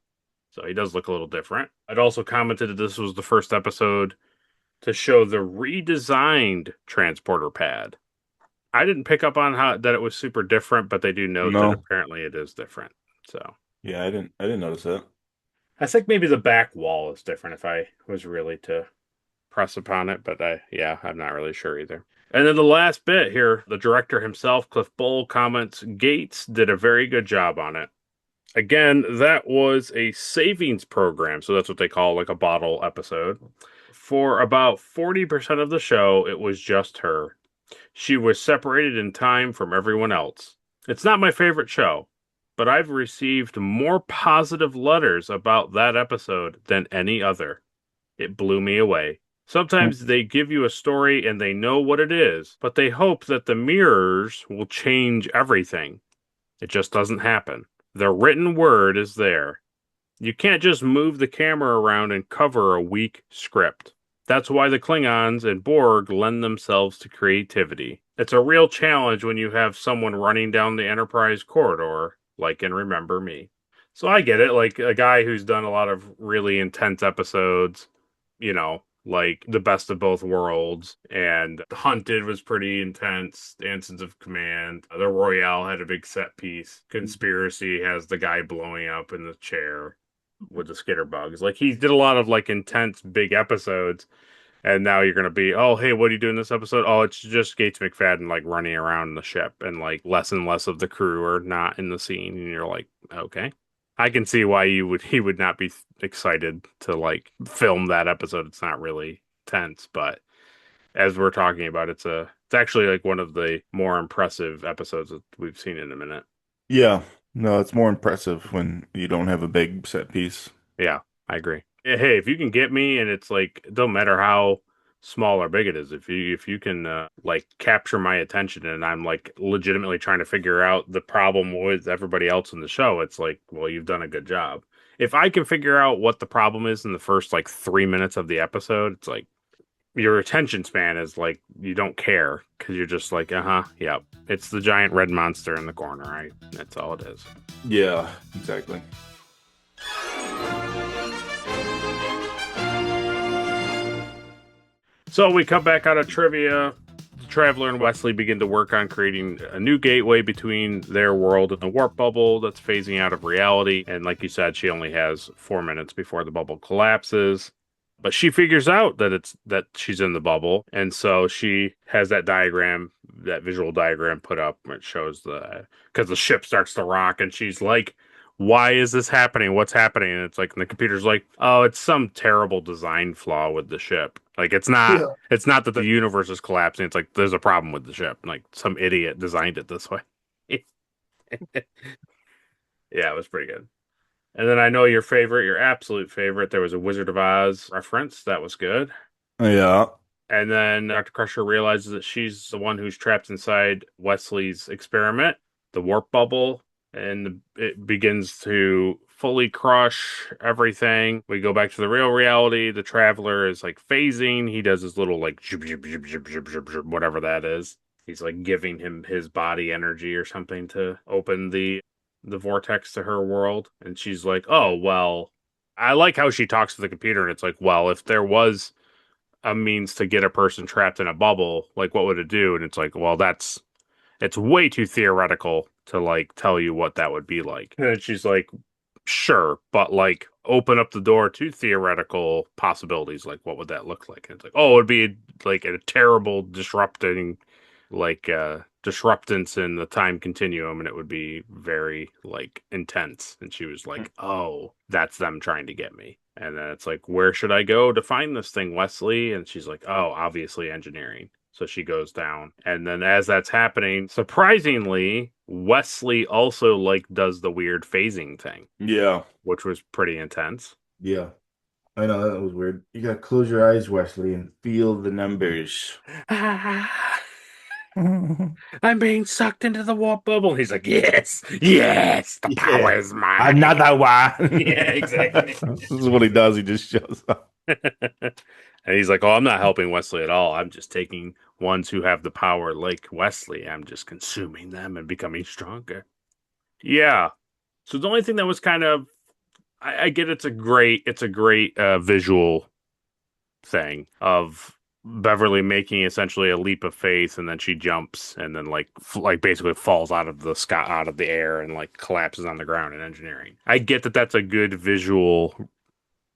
So he does look a little different. I'd also commented that this was the first episode to show the redesigned transporter pad. I didn't pick up on that it was super different, but they do note that apparently it is different. So yeah, I didn't notice that. I think maybe the back wall is different if I was really to press upon it, but I'm not really sure either. And then the last bit here, the director himself, Cliff Bull, comments, Gates did a very good job on it. Again, that was a savings program, so that's what they call like a bottle episode. For about 40% of the show, it was just her. She was separated in time from everyone else. It's not my favorite show, but I've received more positive letters about that episode than any other. It blew me away. Sometimes they give you a story and they know what it is, but they hope that the mirrors will change everything. It just doesn't happen. The written word is there. You can't just move the camera around and cover a weak script. That's why the Klingons and Borg lend themselves to creativity. It's a real challenge when you have someone running down the Enterprise corridor, like in Remember Me. So I get it, like a guy who's done a lot of really intense episodes, like The Best of Both Worlds, and Hunted was pretty intense, Answers of Command, The Royale had a big set piece, Conspiracy has the guy blowing up in the chair with the skitter bugs. Like, he did a lot of, like, intense big episodes, and now you're going to be, oh, hey, what are you doing this episode? Oh, it's just Gates McFadden, like, running around the ship, and, like, less and less of the crew are not in the scene, and you're like, okay. I can see why he would not be excited to like film that episode. It's not really tense, but as we're talking about, it's actually like one of the more impressive episodes that we've seen in a minute. Yeah, no, it's more impressive when you don't have a big set piece. Yeah, I agree. Hey, if you can get me, and it's like it don't matter how small or big it is, if you can like capture my attention, and I'm like legitimately trying to figure out the problem with everybody else in the show, it's like, well, you've done a good job. If I can figure out what the problem is in the first like 3 minutes of the episode, it's like your attention span is like you don't care because you're just like, yep, it's the giant red monster in the corner, right? That's all it is. Yeah, exactly. So we come back out of trivia. The Traveler and Wesley begin to work on creating a new gateway between their world and the warp bubble that's phasing out of reality. And like you said, she only has 4 minutes before the bubble collapses. But she figures out that she's in the bubble. And so she has that diagram, that visual diagram put up where it shows because the ship starts to rock, and she's like, why is this happening? What's happening? And it's like, and the computer's like, oh, it's some terrible design flaw with the ship. Like, it's not that the universe is collapsing. It's like, there's a problem with the ship. Like, some idiot designed it this way. Yeah, it was pretty good. And then I know your absolute favorite, there was a Wizard of Oz reference. That was good. Yeah. And then Dr. Crusher realizes that she's the one who's trapped inside Wesley's experiment, the warp bubble. And it begins to fully crush everything. We go back to the real reality. The Traveler is like phasing. He does his little like whatever that is. He's like giving him his body energy or something to open the vortex to her world. And she's like, oh, well, I like how she talks to the computer, and it's like, well, if there was a means to get a person trapped in a bubble, like what would it do? And it's like, well, it's way too theoretical to like tell you what that would be like. And she's like, sure, but like open up the door to theoretical possibilities. Like, what would that look like? And it's like, oh, it'd be like a terrible disrupting, like disruptance in the time continuum, and it would be very like intense. And she was like, oh, that's them trying to get me. And then it's like, where should I go to find this thing, Wesley? And she's like, oh, obviously engineering. So she goes down. And then as that's happening, surprisingly, Wesley also like does the weird phasing thing. Yeah. Which was pretty intense. Yeah. I know that was weird. You gotta close your eyes, Wesley, and feel the numbers. I'm being sucked into the warp bubble. He's like, yes, the power is mine. Another one. Yeah, exactly. This is what he does. He just shows up. And he's like, oh, I'm not helping Wesley at all. I'm just taking ones who have the power like Wesley. I'm just consuming them and becoming stronger. Yeah. So the only thing that was kind of, I get it's a great visual thing of Beverly making essentially a leap of faith, and then she jumps and then like basically falls out of the sky, out of the air, and like collapses on the ground in engineering. I get that that's a good visual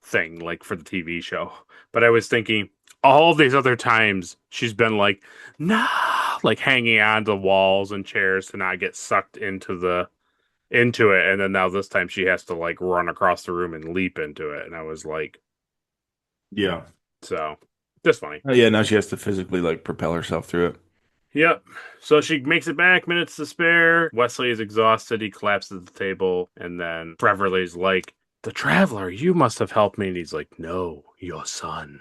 thing, like for the TV show, but I was thinking all these other times she's been like, nah, like hanging on to walls and chairs to not get sucked into it, and then now this time she has to like run across the room and leap into it, and I was like, Yeah. so just funny. Oh, yeah, now she has to physically like propel herself through it. Yep. So she makes it back, minutes to spare. Wesley is exhausted. He collapses at the table. And then Beverly's like, the Traveler, you must have helped me. And he's like, no, your son.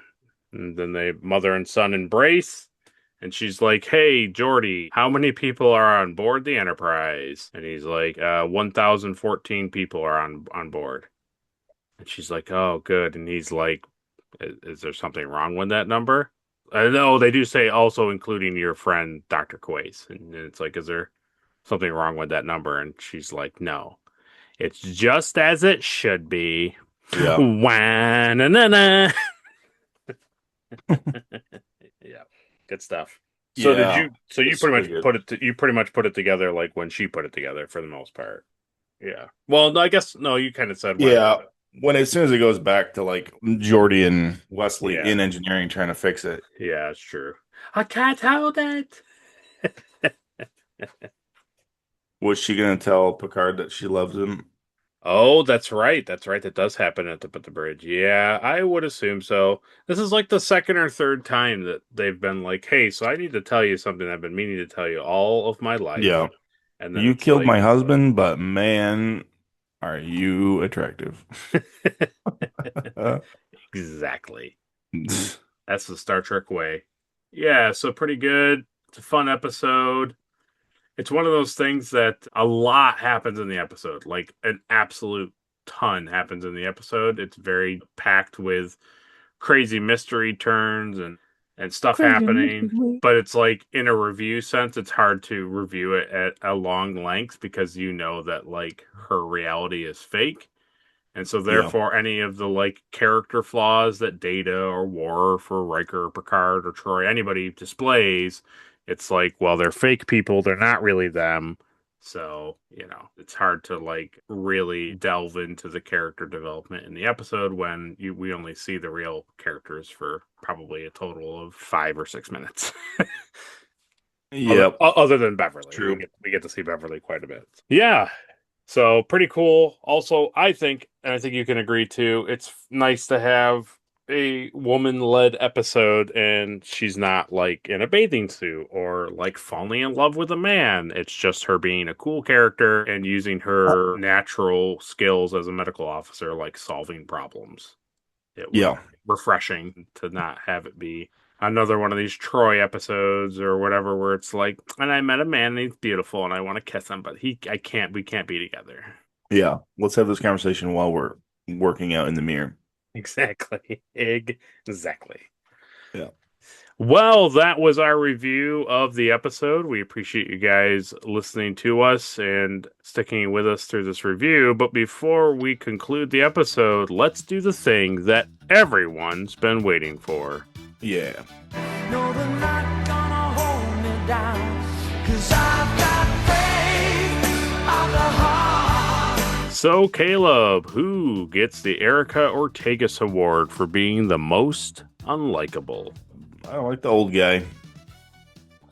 And then they mother and son embrace. And she's like, hey, Geordi, how many people are on board the Enterprise? And he's like, 1,014 people are on board. And she's like, oh, good. And he's like, is there something wrong with that number? No, they do say also including your friend, Dr. Quace. And it's like, is there something wrong with that number? And she's like, no. It's just as it should be. Yeah. Wah-na-na-na. Yeah. Good stuff. So Yeah, you pretty much put it together like when she put it together for the most part. Yeah. Well, no, I guess no, you kind of said yeah. When as soon as it goes back to like Geordi and Wesley Yeah. in engineering trying to fix it. Yeah, it's true. I can't hold it. Was she gonna tell Picard that she loves him? Oh, that's right. That's right. That does happen at the bridge. Yeah, I would assume so. This is like the second or third time that they've been like, hey, so I need to tell you something I've been meaning to tell you all of my life. Yeah. And then You it's killed like, my husband, but man, are you attractive? Exactly. That's the Star Trek way. Yeah, so pretty good. It's a fun episode. It's one of those things that a lot happens in the episode. Like an absolute ton happens in the episode. It's very packed with crazy mystery turns and stuff happening. But it's like in a review sense, it's hard to review it at a long length because you know that like her reality is fake. And so therefore any of the like character flaws that Data or Worf or Riker or Picard or Troy, anybody displays, it's like, well, they're fake people, they're not really them. So, it's hard to like really delve into the character development in the episode when we only see the real characters for probably a total of 5 or 6 minutes. Yep. Other than Beverly. True. We get to see Beverly quite a bit. Yeah. So pretty cool. Also, I think, and I think you can agree too, it's nice to have a woman-led episode and she's not like in a bathing suit or like falling in love with a man. It's just her being a cool character and using her natural skills as a medical officer, like solving problems. It was refreshing to not have it be another one of these Troy episodes or whatever where it's like, and I met a man and he's beautiful and I want to kiss him, but we can't be together. Yeah. Let's have this conversation while we're working out in the mirror. Exactly. Yeah. Well, that was our review of the episode. We appreciate you guys listening to us and sticking with us through this review. But before we conclude the episode, let's do the thing that everyone's been waiting for. Yeah. No, they're not gonna hold me down, 'cause I've got faith of the heart. So, Caleb, who gets the Erica Ortegas Award for being the most unlikable? I don't like the old guy.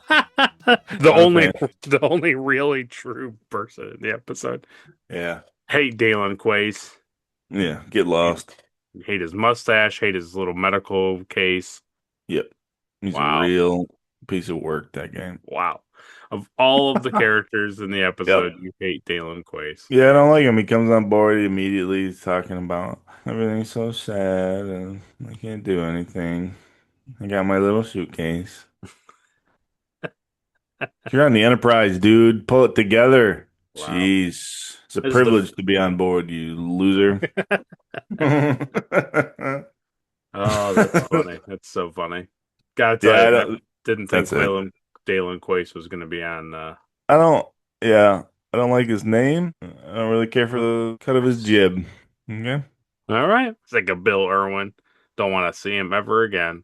the only really true person in the episode. Yeah. Hate Dalen Quace. Yeah. Get lost. Hate his mustache. Hate his little medical case. Yep. He's Wow. a real piece of work, that guy. Wow. Of all of the characters in the episode, You hate Dalen Quace. Yeah, I don't like him. He comes on board immediately. He's talking about everything's so sad and I can't do anything. I got my little suitcase. You're on the Enterprise, dude. Pull it together. Wow. Jeez. It's a privilege to be on board, you loser. Oh, that's funny. That's so funny. Gotta tell you, I didn't think Dalen Quace was going to be on. I don't like his name. I don't really care for the cut of his jib. Okay. All right. It's like a Bill Irwin. Don't want to see him ever again.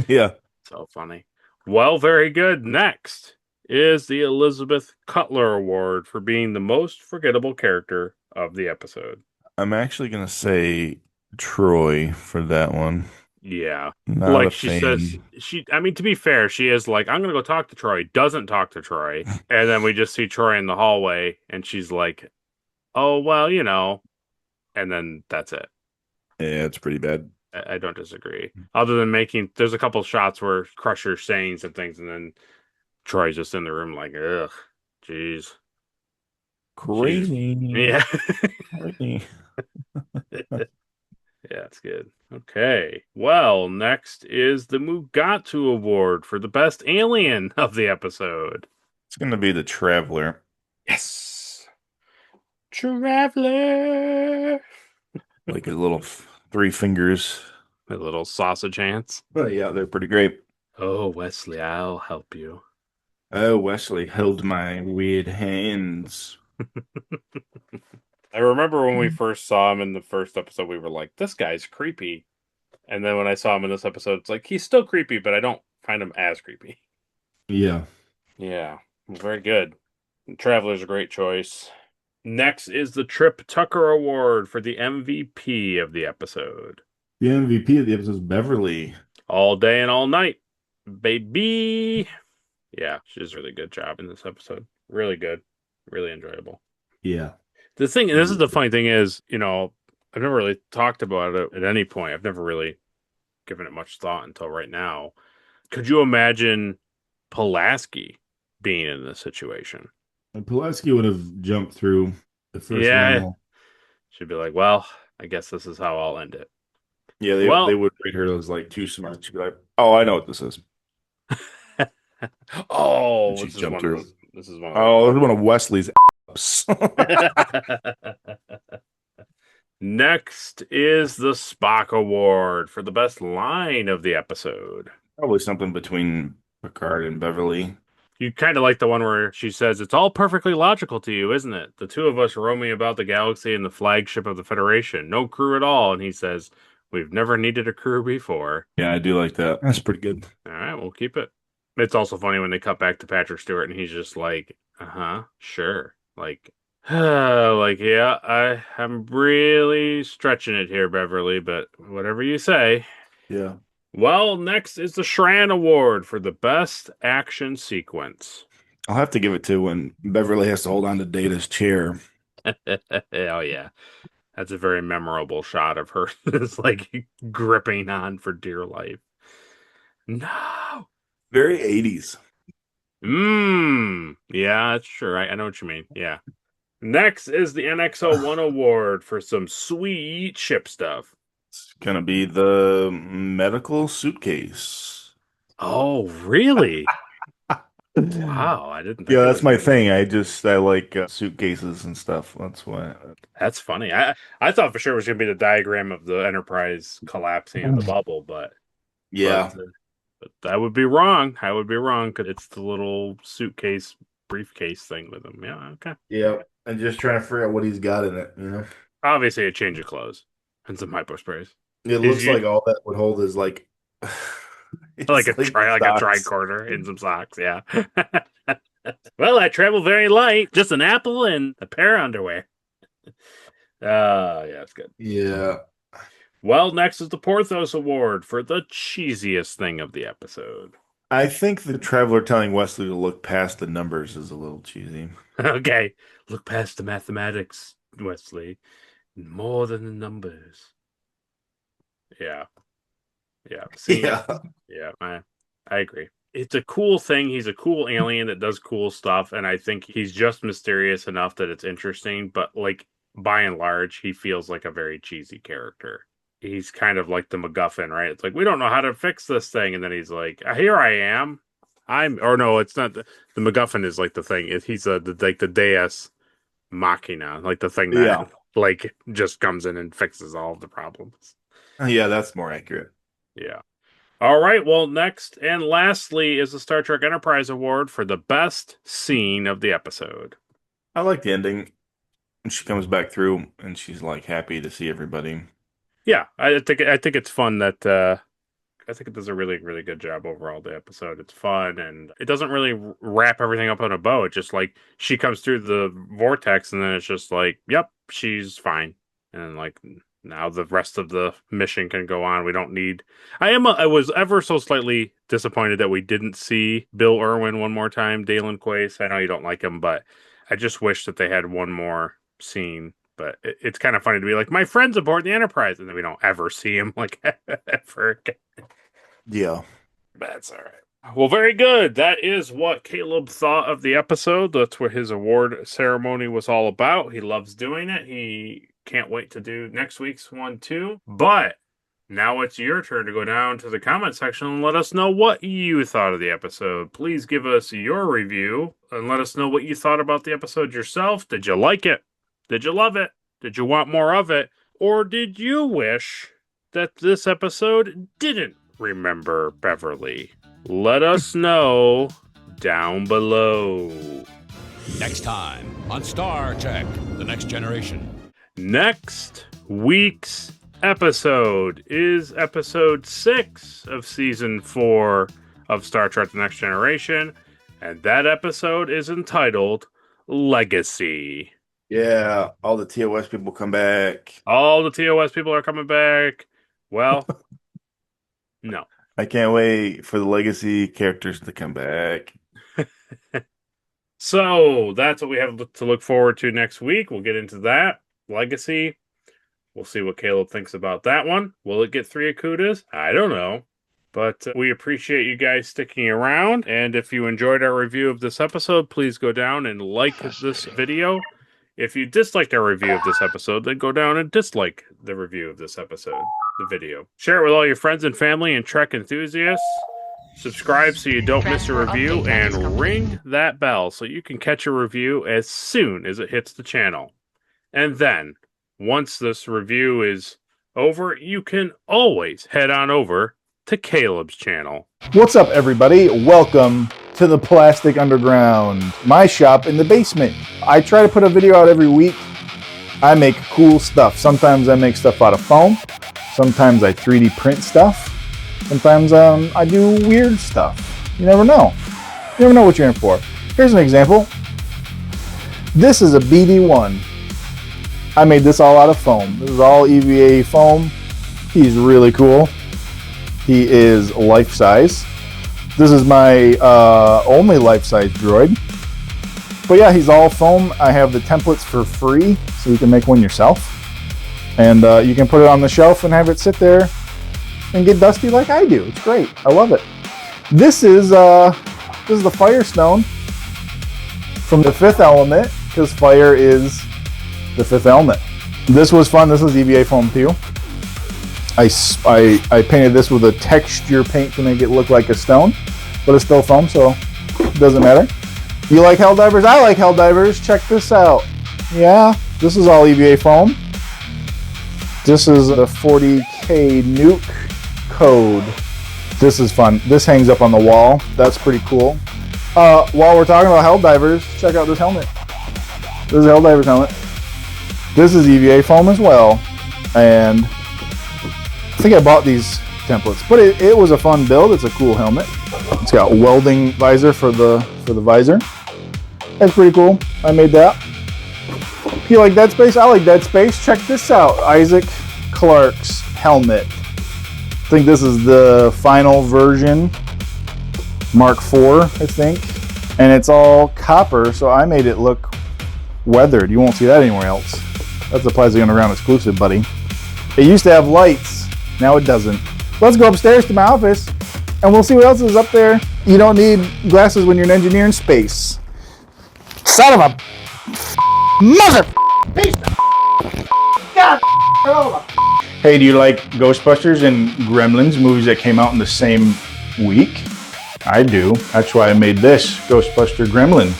Yeah. So funny. Well, very good. Next is the Elizabeth Cutler Award for being the most forgettable character of the episode. I'm actually going to say Troy for that one. Yeah. Not like a she fan. says, to be fair, she is like, I'm going to go talk to Troy, doesn't talk to Troy. And then we just see Troy in the hallway and she's like, oh, well, and then that's it. Yeah, it's pretty bad. I don't disagree. Other than there's a couple shots where Crusher's saying some things and then Troy's just in the room like, ugh, jeez. Crazy. Yeah. Crazy. Yeah, it's good. Okay. Well, next is the Mugatu Award for the best alien of the episode. It's going to be the Traveler. Yes. Traveler. Like his little 3 fingers. A little sausage hands. But yeah, they're pretty great. Oh, Wesley, I'll help you. Oh, Wesley held my weird hands. I remember when we first saw him in the first episode, we were like, this guy's creepy. And then when I saw him in this episode, it's like, he's still creepy, but I don't find him as creepy. Yeah. Yeah, very good. Traveler's a great choice. Next is the Trip Tucker Award for the MVP of the episode. The MVP of the episode is Beverly. All day and all night, baby. Yeah, she does a really good job in this episode. Really good. Really enjoyable. Yeah. The thing, and this is the funny thing is, I've never really talked about it at any point. I've never really given it much thought until right now. Could you imagine Pulaski being in this situation? And Pulaski would have jumped through the first level. She'd be like, well, I guess this is how I'll end it. Yeah, they would rate her as like too smart. She'd be like, oh, I know what this is. Oh, she jumped through. This is one of Wesley's apps. Next is the Spock Award for the best line of the episode. Probably something between Picard and Beverly. You kind of like the one where she says, it's all perfectly logical to you, isn't it? The two of us roaming about the galaxy in the flagship of the Federation. No crew at all. And he says, we've never needed a crew before. Yeah, I do like that. That's pretty good. All right, we'll keep it. It's also funny when they cut back to Patrick Stewart and he's just like, sure. Like, yeah, I'm really stretching it here, Beverly, but whatever you say. Yeah. Well, next is the Shran Award for the best action sequence. I'll have to give it to when Beverly has to hold on to Data's chair. Oh, yeah. That's a very memorable shot of her just like gripping on for dear life. No. Very 80s. Yeah, that's true. I know what you mean. Yeah. Next is the NX-01 Award for some sweet ship stuff. It's going to be the medical suitcase. Oh, really? Wow, I didn't think Yeah, that's my thing. I like suitcases and stuff. That's why. That's funny. I thought for sure it was going to be the diagram of the Enterprise collapsing in the bubble, but yeah. But I would be wrong. I would be wrong because it's the little suitcase, briefcase thing with him. Yeah, okay. Yeah, and just trying to figure out what he's got in it, you know? Obviously, a change of clothes and some hypo sprays. It looks like all that would hold is like... like a tricorder and some socks, yeah. Well, I travel very light. Just an apple and a pair of underwear. Yeah, it's good. Yeah. Well, next is the Porthos Award for the cheesiest thing of the episode. I think the Traveler telling Wesley to look past the numbers is a little cheesy. Okay, look past the mathematics, Wesley. More than the numbers. Yeah. Yeah, I agree. It's a cool thing. He's a cool alien that does cool stuff, and I think he's just mysterious enough that it's interesting, but like by and large, he feels like a very cheesy character. He's kind of like the MacGuffin, right? It's like, we don't know how to fix this thing, and then he's like, here I am. No, it's not. The MacGuffin is like the thing. He's like the Deus Machina, like the thing that like just comes in and fixes all of the problems. Yeah, that's more accurate. Yeah. All right. Well, next and lastly is the Star Trek Enterprise Award for the best scene of the episode. I like the ending. She comes back through and she's like happy to see everybody. Yeah, I think it's fun that I think it does a really, really good job overall. The episode, it's fun and it doesn't really wrap everything up on a bow. It's just like she comes through the vortex and then it's just like, yep, she's fine, and like now the rest of the mission can go on. We don't need. I was ever so slightly disappointed that we didn't see Bill Irwin one more time. Dalen Quace. I know you don't like him, but I just wish that they had one more scene. But it's kind of funny to be like, my friend's aboard the Enterprise, and then we don't ever see him like ever again. Yeah. That's all right. Well, very good. That is what Caleb thought of the episode. That's what his award ceremony was all about. He loves doing it. He can't wait to do next week's one too. But now it's your turn to go down to the comment section and let us know what you thought of the episode. Please give us your review and let us know what you thought about the episode yourself. Did you like it? Did you love it? Did you want more of it? Or did you wish that this episode didn't remember Beverly? Let us know down below. Next time on Star Trek: The Next Generation. Next week's episode is episode 6 of season 4 of Star Trek: The Next Generation, and that episode is entitled Legacy. Yeah, all the TOS people come back. All the TOS people are coming back. Well, no. I can't wait for the Legacy characters to come back. So that's what we have to look forward to next week. We'll get into that. Legacy. We'll see what Caleb thinks about that one. Will it get 3 Akutas? I don't know. But we appreciate you guys sticking around. And if you enjoyed our review of this episode, please go down and like this video. If you disliked our review of this episode, then go down and dislike the review of this episode, the video. Share it with all your friends and family and Trek enthusiasts. Subscribe so you don't miss a review, and ring that bell so you can catch a review as soon as it hits the channel. And then, once this review is over, you can always head on over to Caleb's channel. What's up, everybody? Welcome to the Plastic Underground, my shop in the basement. I try to put a video out every week. I make cool stuff. Sometimes I make stuff out of foam. Sometimes I 3D print stuff. Sometimes I do weird stuff. You never know. You never know what you're in for. Here's an example. This is a BD1. I made this all out of foam. This is all EVA foam. He's really cool. He is life-size. This is my only life-size droid. But yeah, he's all foam. I have the templates for free, so you can make one yourself. And you can put it on the shelf and have it sit there and get dusty like I do. It's great. I love it. This is the Firestone from The Fifth Element, because fire is the fifth element. This was fun. This was EVA foam too. I painted this with a texture paint to make it look like a stone, but it's still foam, so it doesn't matter. You like Helldivers? I like Helldivers. Check this out. Yeah, this is all EVA foam. This is the 40K nuke code. This is fun. This hangs up on the wall. That's pretty cool. While we're talking about Helldivers, check out this helmet. This is a Helldiver's helmet. This is EVA foam as well. And I think I bought these templates, but it was a fun build. It's a cool helmet. It's got welding visor for the visor. That's pretty cool. I made that. If you like Dead Space, I like Dead Space. Check this out. Isaac Clarke's helmet. I think this is the final version, Mark IV, I think. And it's all copper, so I made it look weathered. You won't see that anywhere else. That's a Plastic Underground exclusive, buddy. It used to have lights. Now it doesn't. Let's go upstairs to my office, and we'll see what else is up there. You don't need glasses when you're an engineer in space. Son of a mother piece of God. Hey, do you like Ghostbusters and Gremlins, movies that came out in the same week? I do. That's why I made this Ghostbuster Gremlin.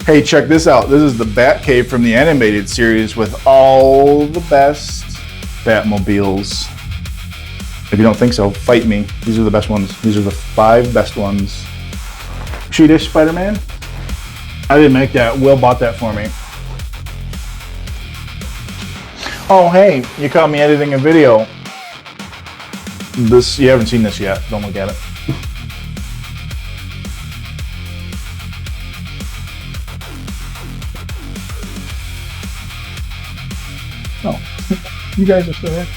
Hey, check this out. This is the Batcave from the animated series with all the best Batmobiles. If you don't think so, fight me. These are the best ones. These are the 5 best ones. Cheetish Spider-Man? I didn't make that. Will bought that for me. Oh, hey, you caught me editing a video. You haven't seen this yet. Don't look at it. Oh, you guys are still here?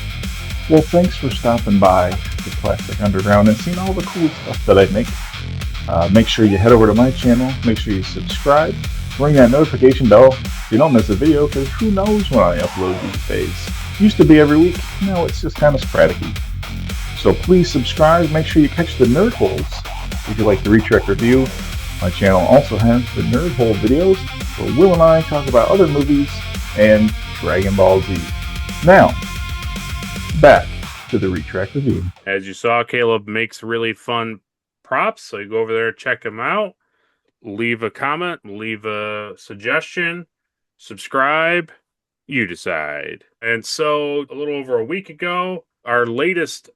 Well, thanks for stopping by the Plastic Underground and seeing all the cool stuff that I make. Make sure you head over to my channel. Make sure you subscribe. Ring that notification bell so you don't miss a video, because who knows when I upload these days. Used to be every week. Now it's just kind of sporadic. So please subscribe. Make sure you catch the Nerd Holes if you like the Retrek review. My channel also has the Nerd Hole videos where Will and I talk about other movies and Dragon Ball Z. Now, back to the Retrek review. As you saw, Caleb makes really fun props, so you go over there, check him out, leave a comment, leave a suggestion, subscribe, you decide. And so, a little over a week ago, our latest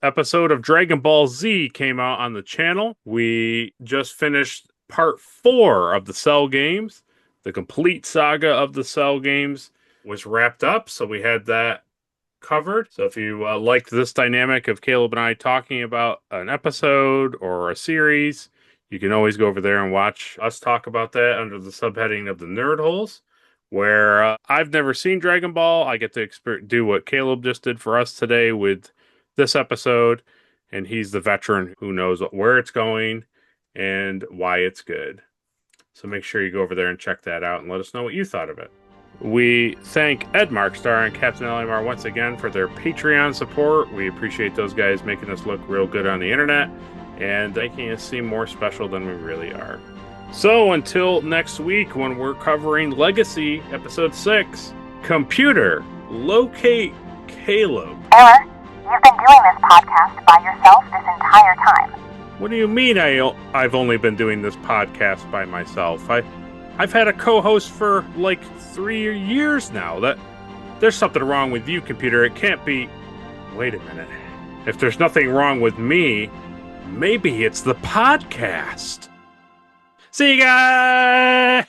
episode of Dragon Ball Z came out on the channel. We just finished part 4 of the Cell games. The complete saga of the Cell games was wrapped up, so we had that covered. So if you liked this dynamic of Caleb and I talking about an episode or a series, you can always go over there and watch us talk about that under the subheading of the Nerd Holes, where I've never seen Dragon Ball. I get to do what Caleb just did for us today with this episode, and he's the veteran who knows where it's going and why it's good. So make sure you go over there and check that out and let us know what you thought of it. We thank Ed Markstar and Captain Elimar once again for their Patreon support. We appreciate those guys making us look real good on the internet and making us seem more special than we really are. So until next week, when we're covering Legacy Episode 6, Computer, locate Caleb. Error. You've been doing this podcast by yourself this entire time. What do you mean I've only been doing this podcast by myself? I've had a co-host for like 3 years now. There's something wrong with you, computer. It can't be... Wait a minute. If there's nothing wrong with me, maybe it's the podcast. See you guys!